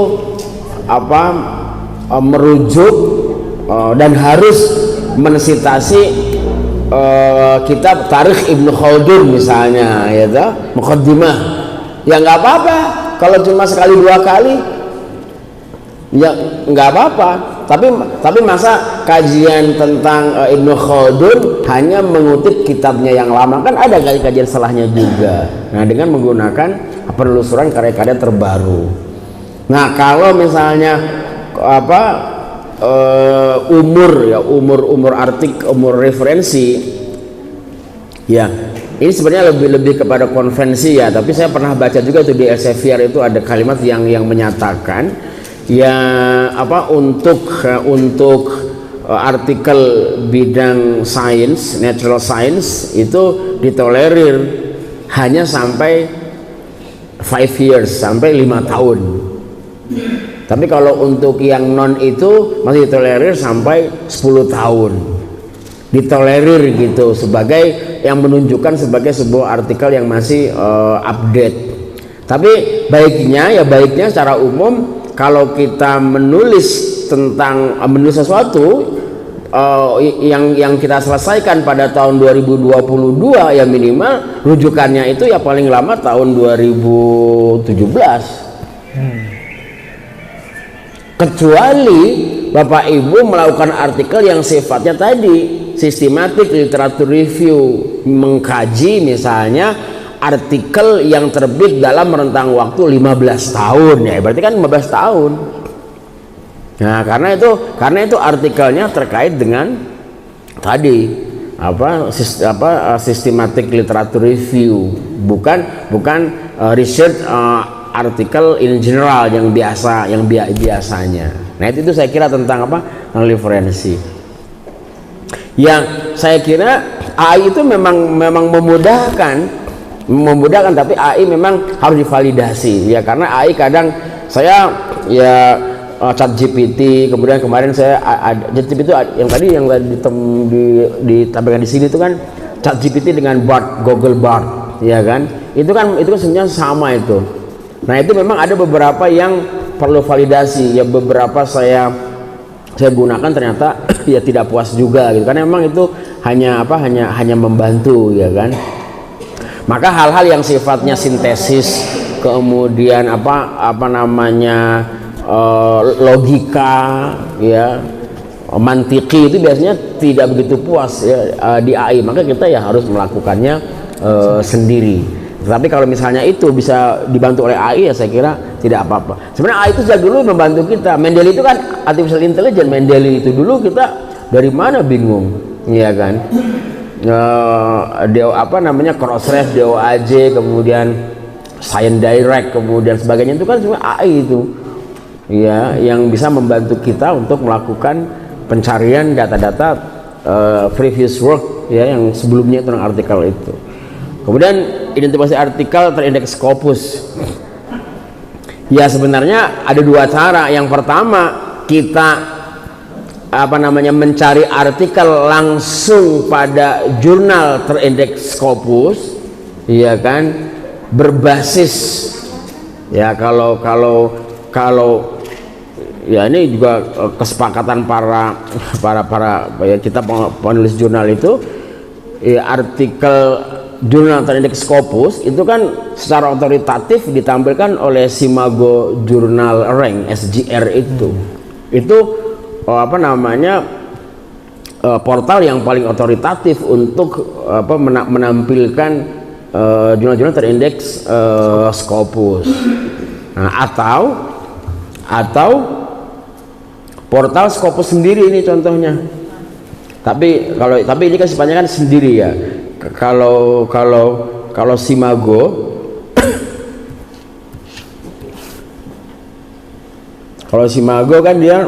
merujuk dan harus mensitasi kitab Tarikh Ibnu Khaldun misalnya, ya toh, muqaddimah. Ya nggak apa-apa kalau cuma sekali dua kali, ya nggak apa-apa. Tapi masa kajian tentang Ibnu Khaldun hanya mengutip kitabnya yang lama, kan ada kajian salahnya juga. Nah, dengan menggunakan penelusuran karya-karya terbaru. Nah, kalau misalnya umur referensi ya, ini sebenarnya lebih kepada konvensi ya, tapi saya pernah baca juga itu di Elsevier itu ada kalimat yang menyatakan ya untuk artikel bidang sains, natural science itu ditolerir hanya sampai 5 years, sampai 5 tahun. Tapi kalau untuk yang non itu masih ditolerir sampai 10 tahun. Ditolerir gitu sebagai yang menunjukkan sebagai sebuah artikel yang masih update. Tapi baiknya secara umum kalau kita menulis sesuatu yang kita selesaikan pada tahun 2022, ya minimal rujukannya itu ya paling lama tahun 2017. Kecuali Bapak Ibu melakukan artikel yang sifatnya tadi systematic literature review, mengkaji misalnya artikel yang terbit dalam rentang waktu 15 tahun, ya berarti kan 15 tahun. Nah, karena itu artikelnya terkait dengan tadi systematic literature review, bukan research artikel in general yang biasanya. Nah, itu saya kira tentang tentang referensi. Yang saya kira AI itu memang memudahkan, tapi AI memang harus divalidasi ya, karena AI kadang saya ya ChatGPT, kemudian kemarin saya ada ChatGPT yang tadi ditampilkan di sini itu kan ChatGPT dengan Bard, Google Bard, ya kan? Itu kan sebenarnya sama itu. Nah, itu memang ada beberapa yang perlu validasi, ya beberapa saya gunakan ternyata ya tidak puas juga gitu. Karena memang itu hanya membantu, ya kan? Maka hal-hal yang sifatnya sintesis, kemudian logika, ya mantiki, itu biasanya tidak begitu puas ya, di AI, maka kita ya harus melakukannya sendiri. Tapi kalau misalnya itu bisa dibantu oleh AI, ya saya kira tidak apa-apa. Sebenarnya AI itu sejak dulu membantu kita. Mendeley itu kan artificial intelligence. Mendeley itu dulu kita dari mana bingung, ya kan? Crossref, DOAJ, kemudian Science Direct, kemudian sebagainya, itu kan semua AI itu. Ya, yang bisa membantu kita untuk melakukan pencarian data-data previous work ya, yang sebelumnya tentang artikel itu. Kemudian identifikasi artikel terindeks Scopus. Ya, sebenarnya ada dua cara. Yang pertama, kita mencari artikel langsung pada jurnal terindeks Scopus, ya kan, berbasis ya kalau ya ini juga kesepakatan para ya, kita penulis jurnal itu ya, artikel jurnal terindeks Scopus itu kan secara otoritatif ditampilkan oleh Simago Journal Rank SJR itu portal yang paling otoritatif untuk menampilkan jurnal-jurnal terindeks Scopus. Nah, atau portal Scopus sendiri ini contohnya. Tapi ini kan sifatnya kan sendiri ya. Kalau Simago kan dia,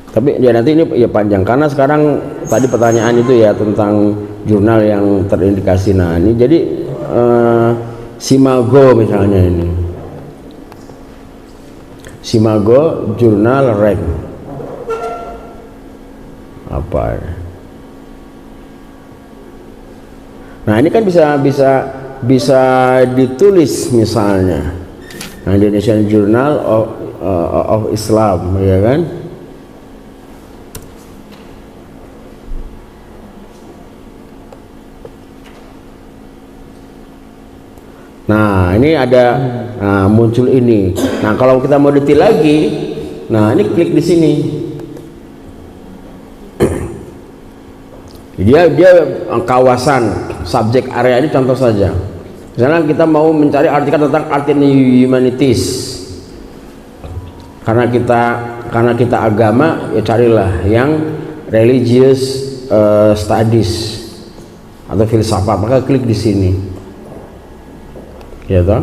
tapi ya nanti ini ya panjang karena sekarang tadi pertanyaan itu ya tentang jurnal yang terindikasi. Nah, ini jadi Simago misalnya ini. Simago Journal Rank apa? Nah, ini kan bisa ditulis misalnya. Nah, Indonesian Journal of Islam, ya kan? Nah, ini ada muncul ini. Nah, kalau kita mau detail lagi, nah ini klik di sini. Dia kawasan subjek area ini contoh saja. Misalnya kita mau mencari artikel tentang art and humanities. Karena kita agama, ya carilah yang religious studies atau filsafat. Maka klik di sini. Ya toh?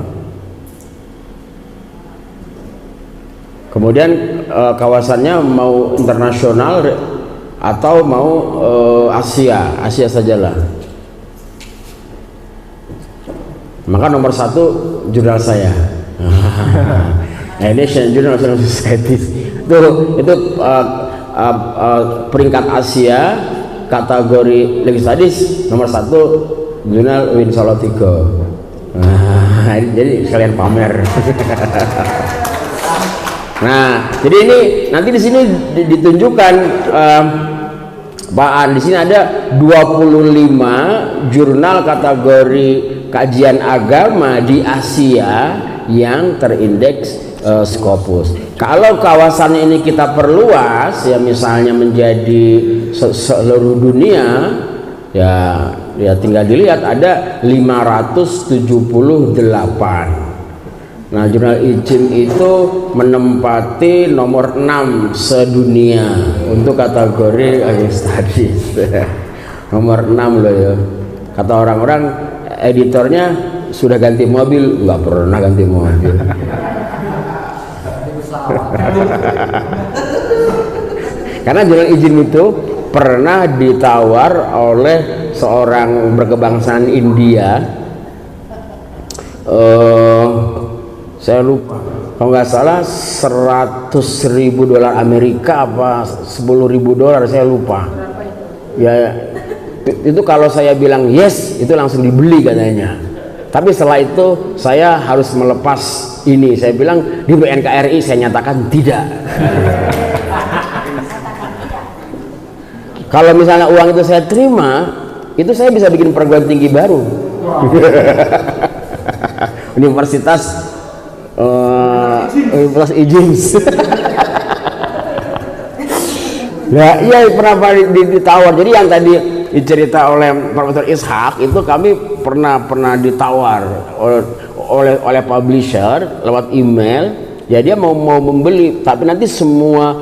Kemudian kawasannya mau internasional atau mau Asia sajalah. Maka nomor 1 jurnal saya. Indonesian Journal of Society. Itu peringkat Asia kategori legal studies nomor 1 jurnal Win Salatiga. Jadi sekalian pamer. Nah, jadi ini nanti di sini ditunjukkan Pak An, di sini ada 25 jurnal kategori kajian agama di Asia yang terindeks Scopus. Kalau kawasan ini kita perluas ya, misalnya menjadi seluruh dunia, ya tinggal dilihat ada 578. Nah, jurnal IJIM itu menempati nomor 6 sedunia untuk kategori studies. Nomor 6 loh ya. Kata orang-orang editornya sudah ganti mobil, nggak pernah ganti mobil. Karena jurnal IJIM itu pernah ditawar oleh seorang berkebangsaan India, saya lupa, kalau nggak salah $100.000 Amerika apa $10.000, saya lupa. Ya itu kalau saya bilang yes, itu langsung dibeli katanya. Tapi setelah itu saya harus melepas ini. Saya bilang di BNKRI saya nyatakan tidak. Kalau misalnya uang itu saya terima, itu saya bisa bikin perguruan tinggi baru. Universitas IJIM. Ya iya, pernah ditawar. Jadi yang tadi dicerita oleh Profesor Ishak itu kami pernah ditawar oleh publisher lewat email. Ya dia mau membeli, tapi nanti semua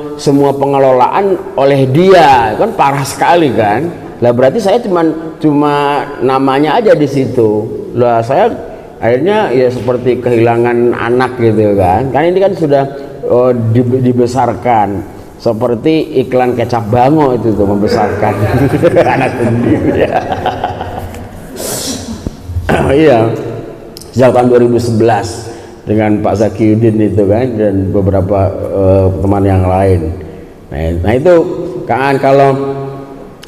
pengelolaan oleh dia, kan parah sekali kan. Lah berarti saya cuma namanya aja di situ. Lah saya akhirnya ya seperti kehilangan anak gitu kan. Kan ini kan sudah dibesarkan seperti iklan kecap bango itu tuh, membesarkan anak sendiri. Iya, sejak tahun 2011 dengan Pak Zakiyuddin itu kan, dan beberapa teman yang lain. Nah itu kan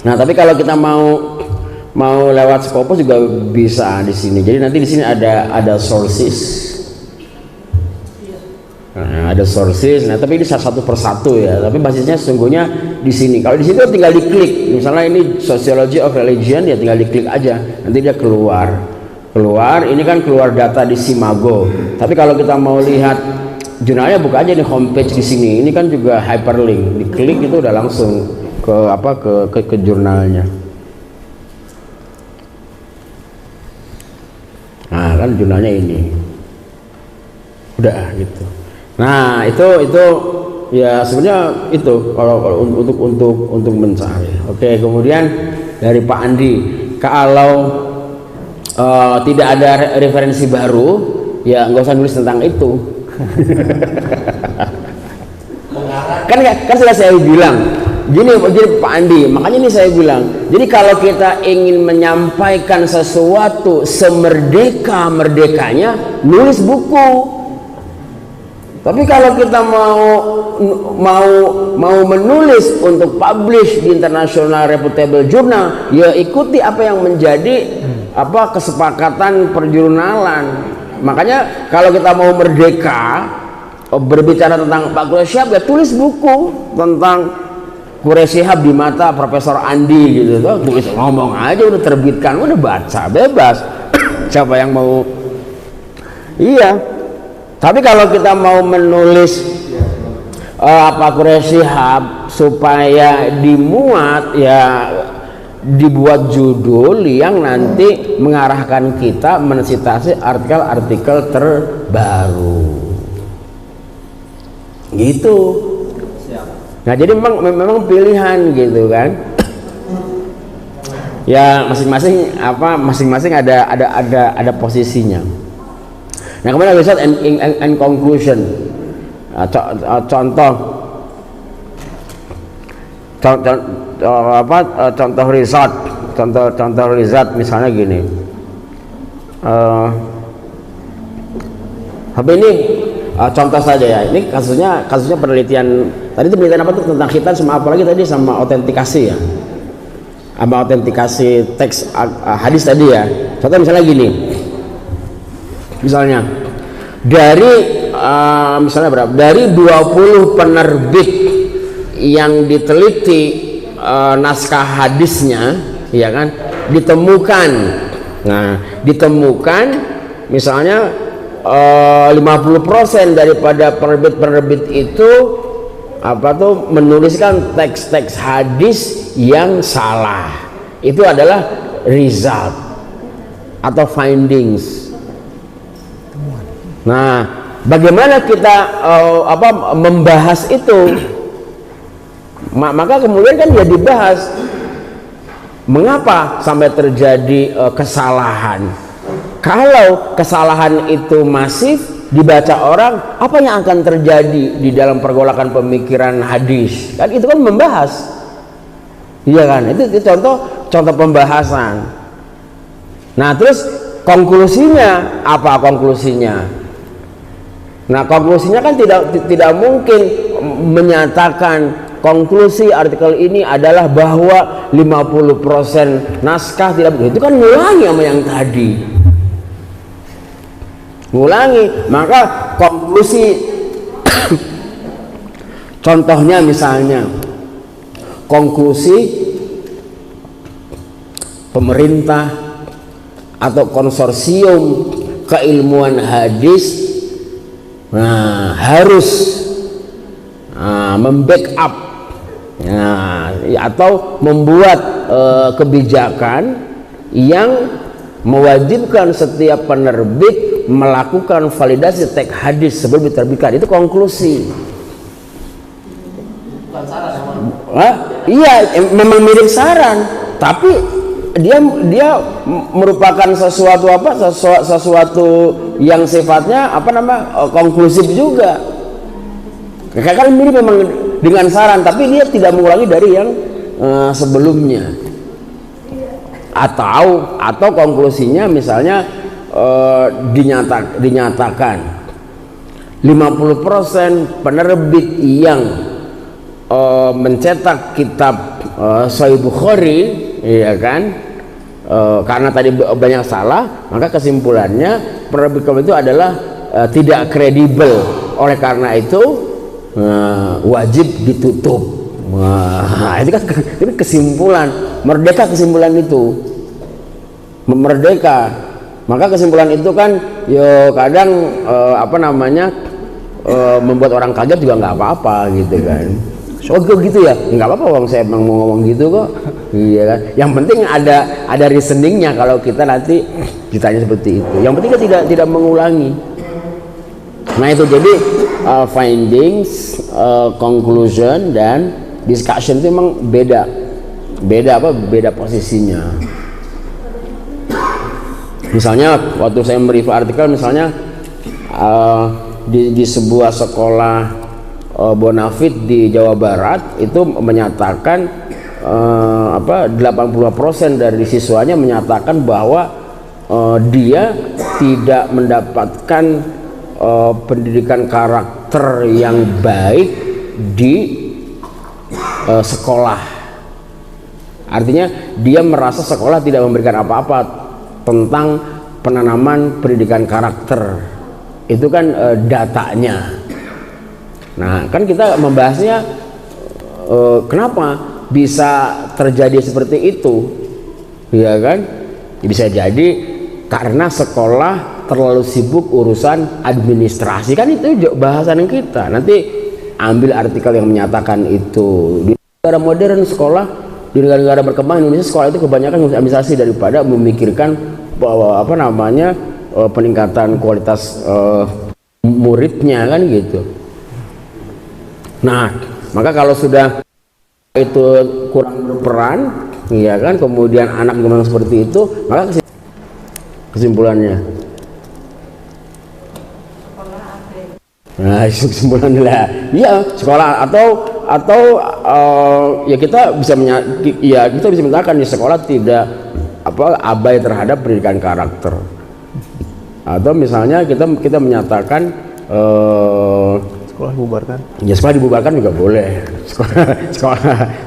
tapi kalau kita mau lewat Scopus juga bisa di sini. Jadi nanti di sini ada sources. Nah, ada sources. Nah, tapi ini satu persatu ya. Tapi basisnya sesungguhnya di sini. Kalau di situ tinggal diklik. Misalnya ini Sociology of Religion, ya tinggal diklik aja. Nanti dia keluar. Ini kan keluar data di Simago. Tapi kalau kita mau lihat jurnalnya, buka aja nih homepage di sini. Ini kan juga hyperlink. Diklik itu udah langsung ke jurnalnya. Nah, kan jurnalnya ini. Udah gitu. Nah, itu ya sebenarnya itu kalau untuk mencari. Oke, kemudian dari Pak Andi, kalau tidak ada referensi baru, ya nggak usah nulis tentang itu. kan sudah saya bilang gini Pak Andi, makanya ini saya bilang, jadi kalau kita ingin menyampaikan sesuatu semerdeka-merdekanya, nulis buku. Tapi kalau kita mau menulis untuk publish di international reputable journal, ya ikuti apa yang menjadi kesepakatan perjurnalan. Makanya kalau kita mau merdeka, berbicara tentang Pak Quraish Shihab, ya tulis buku tentang Quraish Shihab di mata Profesor Andi gitu. Tulis, ngomong aja, udah terbitkan, udah baca bebas. Siapa yang mau? Iya. Tapi kalau kita mau menulis Quraish Shihab supaya dimuat, ya dibuat judul yang nanti mengarahkan kita mensitasi artikel-artikel terbaru gitu. Nah jadi memang pilihan gitu kan. Ya masing-masing ada posisinya. Nah kemudian result and conclusion. Contoh result misalnya gini. Tapi ini contoh saja ya. Ini kasusnya penelitian. Tadi itu penelitian apa tuh tentang khitan sama apa lagi tadi, sama autentikasi ya. Sama autentikasi teks hadis tadi ya. Contoh misalnya gini. Misalnya dari misalnya berapa? Dari 20 penerbit yang diteliti naskah hadisnya, ya kan, ditemukan. Nah, ditemukan misalnya 50% daripada penerbit itu menuliskan teks-teks hadis yang salah. Itu adalah result atau findings. Nah, bagaimana kita membahas itu? Maka kemudian kan dia dibahas mengapa sampai terjadi kesalahan. Kalau kesalahan itu masif dibaca orang, apa yang akan terjadi di dalam pergolakan pemikiran hadis? Kan itu kan membahas, iya kan? Itu contoh pembahasan. Nah, terus konklusinya apa? Nah, konklusinya kan tidak mungkin menyatakan konklusi artikel ini adalah bahwa 50% naskah tidak begitu. Itu kan ngulangi sama yang tadi. Maka konklusi contohnya misalnya konklusi pemerintah atau konsorsium keilmuan hadis harus membackup atau membuat kebijakan yang mewajibkan setiap penerbit melakukan validasi teks hadis sebelum diterbitkan. Itu konklusi. Bukan saran, Iya, memang mirip saran, tapi dia merupakan sesuatu yang sifatnya konklusif juga. Kan mirip memang dengan saran, tapi dia tidak mengulangi dari yang sebelumnya. Atau konklusinya misalnya dinyatakan 50% penerbit yang mencetak kitab Sahih Bukhari, ya kan, karena tadi banyak salah, maka kesimpulannya penerbit itu adalah tidak kredibel. Oleh karena itu wajib ditutup. Itu kan kesimpulan, merdeka kesimpulan itu, merdeka. Maka kesimpulan itu kan kadang membuat orang kaget juga nggak apa-apa gitu kan. So gitu ya, nggak apa-apa, wong saya emang mau ngomong gitu kok, iya kan. Yang penting ada reasoningnya kalau kita nanti ditanya seperti itu. Yang penting kita tidak mengulangi. Nah itu jadi findings, conclusion dan discussion itu memang beda posisinya. Misalnya waktu saya mereview artikel, misalnya di sebuah sekolah bonafit di Jawa Barat itu menyatakan 80% dari siswanya menyatakan bahwa dia tidak mendapatkan pendidikan karakter yang baik di sekolah. Artinya dia merasa sekolah tidak memberikan apa-apa tentang penanaman pendidikan karakter. Itu kan datanya. Nah, kan kita membahasnya kenapa bisa terjadi seperti itu, ya kan? Bisa jadi karena sekolah terlalu sibuk urusan administrasi, kan itu bahasan kita. Nanti ambil artikel yang menyatakan itu. Di negara modern sekolah, di negara-negara berkembang Indonesia, sekolah itu kebanyakan administrasi daripada memikirkan bahwa peningkatan kualitas muridnya, kan gitu. Nah, maka kalau sudah itu kurang berperan, ya kan, kemudian anak memang seperti itu, maka kesimpulannya. Nah, kesimpulannya lah, iya sekolah atau ya kita bisa menyatakan di sekolah tidak abai terhadap pendidikan karakter. Atau misalnya kita menyatakan sekolah dibubarkan. Ya sekolah dibubarkan juga boleh.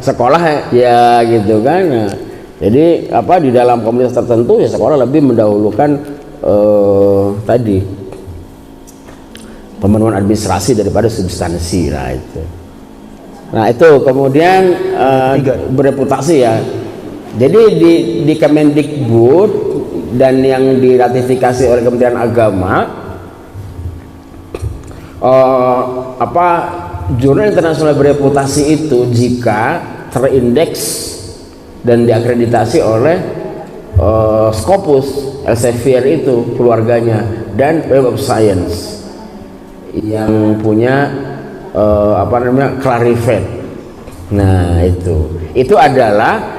Sekolah ya gitu kan. Nah, jadi di dalam komunitas tertentu ya sekolah lebih mendahulukan tadi pemenuhan administrasi daripada substansi. Nah itu kemudian bereputasi ya. Jadi di Kemendikbud dan yang diratifikasi oleh Kementerian Agama, jurnal internasional bereputasi itu jika terindeks dan diakreditasi oleh Scopus, Elsevier itu keluarganya, dan Web of Science yang punya Clarivate. Nah itu adalah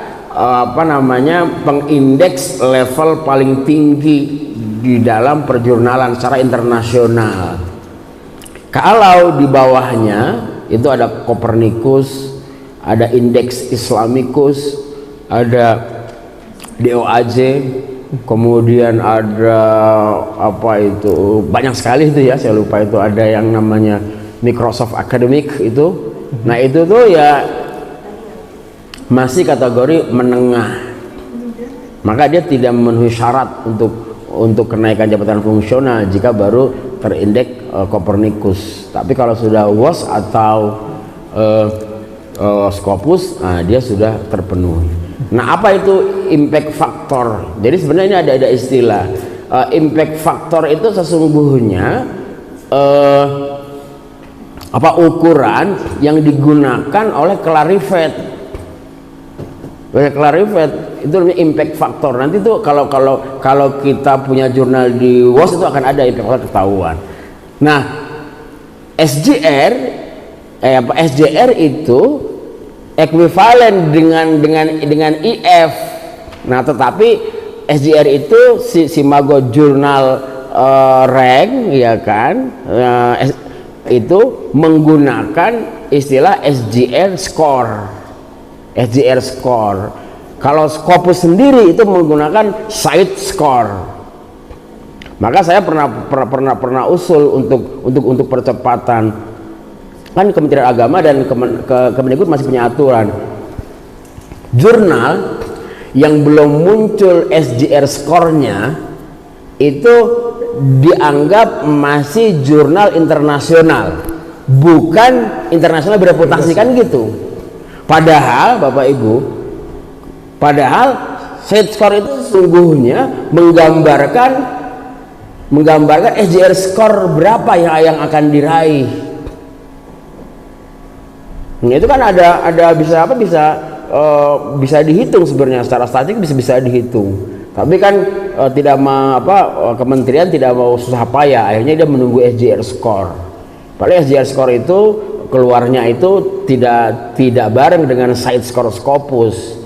pengindeks level paling tinggi di dalam perjurnalan secara internasional. Kalau di bawahnya itu ada Copernicus, ada Index Islamicus, ada DOAJ, kemudian ada banyak sekali itu ya, saya lupa itu, ada yang namanya Microsoft Academic itu. Nah itu tuh ya masih kategori menengah, maka dia tidak memenuhi syarat untuk kenaikan jabatan fungsional jika baru terindeks Copernicus. Tapi kalau sudah WOS atau Scopus, dia sudah terpenuhi. Nah apa itu impact factor? Jadi sebenarnya ada istilah impact factor itu sesungguhnya ukuran yang digunakan oleh Clarivate. Clarivate itu namanya impact factor. Nanti tuh kalau kita punya jurnal di WOS itu akan ada impact factor ketahuan. Nah, SJR itu ekuivalen dengan IF. Nah, tetapi SJR itu Simago Journal Rank ya kan, itu menggunakan istilah SJR score. Kalau Scopus sendiri itu menggunakan site score. Maka saya pernah usul untuk percepatan. Kan Kementerian Agama dan Kemendikbud masih punya aturan. Jurnal yang belum muncul SJR score-nya itu dianggap masih jurnal internasional, bukan internasional bereputasi kan gitu. Padahal Bapak Ibu, site score itu sesungguhnya menggambarkan SJR score berapa yang akan diraih. Nah, itu kan ada bisa dihitung sebenarnya, secara statistik bisa dihitung. Tapi kan kementerian tidak mau susah payah, akhirnya dia menunggu SJR score. Padahal SJR score itu keluarnya itu tidak bareng dengan site score Scopus.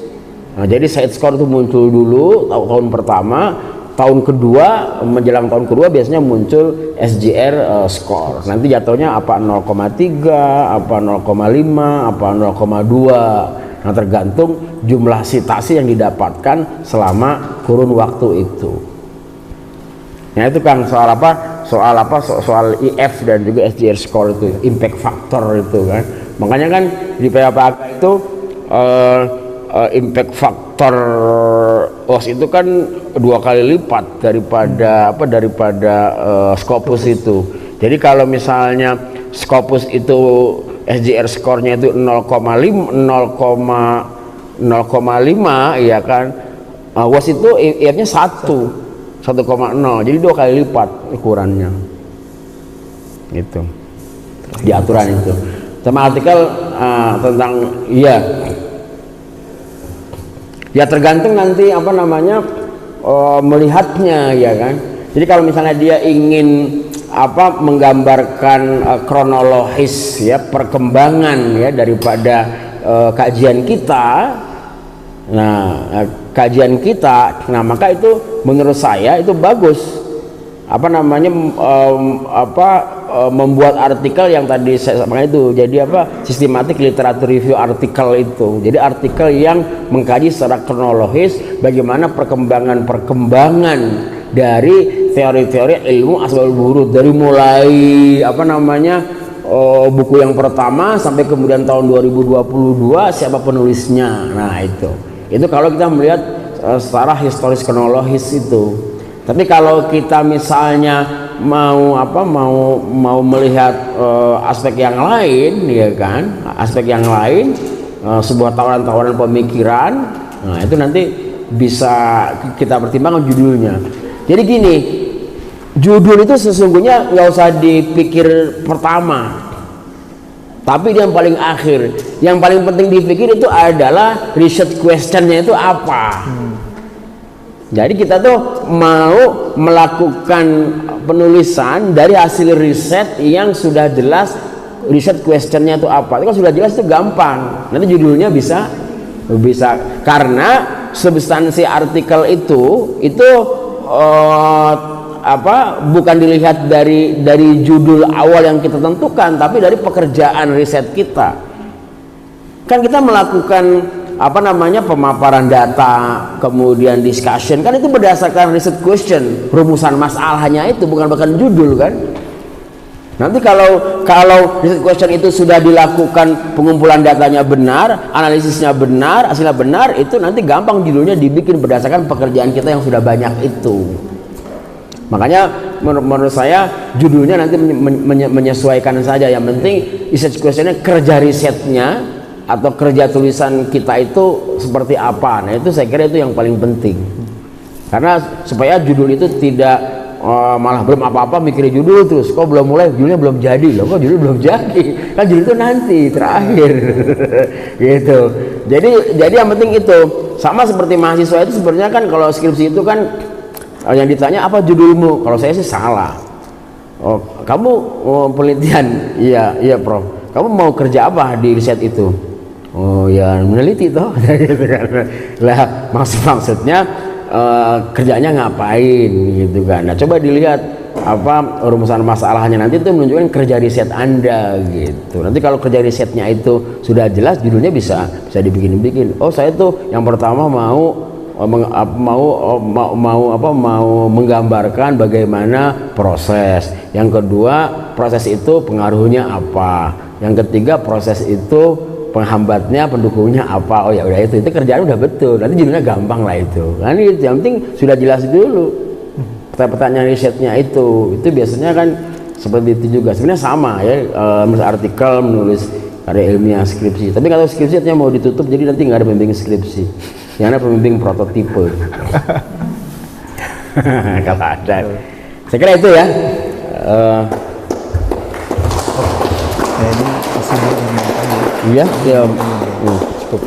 Nah, jadi site score itu muncul dulu tahun pertama, tahun kedua menjelang tahun kedua biasanya muncul SJR score. Nanti jatuhnya apa 0,3, apa 0,5, apa 0,2. Nah, tergantung jumlah sitasi yang didapatkan selama kurun waktu itu. Nah, itu Kang soal IF dan juga SJR score itu, impact factor itu kan. Makanya kan di PHPAK itu impact factor OS itu kan 2 kali lipat daripada Scopus itu. Jadi kalau misalnya Scopus itu SJR score-nya itu 0,5 ya kan, WOS itu IF-nya 1,0, jadi 2 kali lipat ukurannya gitu di aturan itu. Sama artikel tentang ya tergantung nanti melihatnya ya kan. Jadi kalau misalnya dia ingin menggambarkan kronologis ya perkembangan ya daripada kajian kita, maka itu menurut saya itu bagus membuat artikel yang tadi saya sampaikan itu. Jadi sistematik literatur review artikel itu. Jadi artikel yang mengkaji secara kronologis bagaimana perkembangan dari teori-teori ilmu asbabul wurud, dari mulai buku yang pertama sampai kemudian tahun 2022 siapa penulisnya. Nah itu kalau kita melihat secara historis kronologis itu. Tapi kalau kita misalnya mau melihat aspek yang lain, ya kan, aspek yang lain, sebuah tawaran-tawaran pemikiran, nah itu nanti bisa kita pertimbangkan judulnya. Jadi gini, judul itu sesungguhnya nggak usah dipikir pertama, tapi yang paling akhir. Yang paling penting dipikir itu adalah research questionnya itu apa. Jadi kita tuh mau melakukan penulisan dari hasil riset yang sudah jelas riset questionnya itu apa. Itu kan sudah jelas, itu gampang. Nanti judulnya bisa karena substansi artikel itu bukan dilihat dari judul awal yang kita tentukan, tapi dari pekerjaan riset kita. Kan kita melakukan pemaparan data, kemudian discussion, kan itu berdasarkan riset question, rumusan masalahnya itu, bukan judul kan. Nanti kalau riset question itu sudah dilakukan, pengumpulan datanya benar, analisisnya benar, hasilnya benar, itu nanti gampang judulnya dibikin berdasarkan pekerjaan kita yang sudah banyak itu. Makanya menurut saya judulnya nanti menyesuaikan saja. Yang penting research questionnya, kerja risetnya atau kerja tulisan kita itu seperti apa. Nah itu saya kira itu yang paling penting, karena supaya judul itu tidak malah belum apa-apa mikirin judul terus, kok belum mulai, judulnya belum jadi loh, kok judul belum jadi, kan judul itu nanti terakhir gitu. Jadi yang penting itu sama seperti mahasiswa itu sebenarnya kan, kalau skripsi itu kan yang ditanya apa judulmu, kalau saya sih salah. Oh kamu penelitian, iya Prof, kamu mau kerja apa di riset itu? Oh ya meneliti toh. Lah maksudnya kerjanya ngapain gitu kan. Nah coba dilihat rumusan masalahnya, nanti itu menunjukkan kerja riset Anda gitu. Nanti kalau kerja risetnya itu sudah jelas, judulnya bisa dibikin. Oh saya tuh yang pertama mau menggambarkan bagaimana proses. Yang kedua, proses itu pengaruhnya apa. Yang ketiga, proses itu penghambatnya, pendukungnya apa. Oh ya udah, itu kerjaan udah betul. Nanti judulnya gampang lah itu. Kan yang penting sudah jelas dulu pertanyaan risetnya itu biasanya kan seperti itu juga. Sebenarnya sama ya, menulis artikel, menulis karya ilmiah, skripsi. Tapi kalau skripsi artinya mau ditutup, jadi nanti nggak ada pembimbing skripsi, yang ada pembimbing prototipe. Kalau ada, saya kira itu ya. Iya, cukup.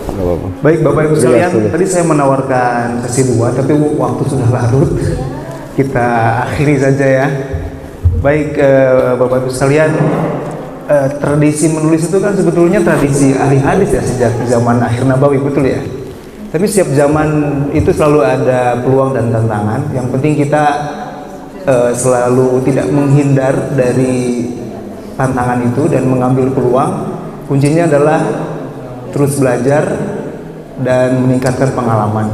Baik Bapak Ibu sekalian, tadi saya menawarkan sesi 2, tapi waktu sudah larut. Kita akhiri saja ya. Baik Bapak Ibu sekalian, tradisi menulis itu kan sebetulnya tradisi ahli hadis ya, sejak zaman akhir Nabawi, betul ya. Tapi setiap zaman itu selalu ada peluang dan tantangan. Yang penting kita selalu tidak menghindar dari tantangan itu dan mengambil peluang. Kuncinya adalah terus belajar dan meningkatkan pengalaman.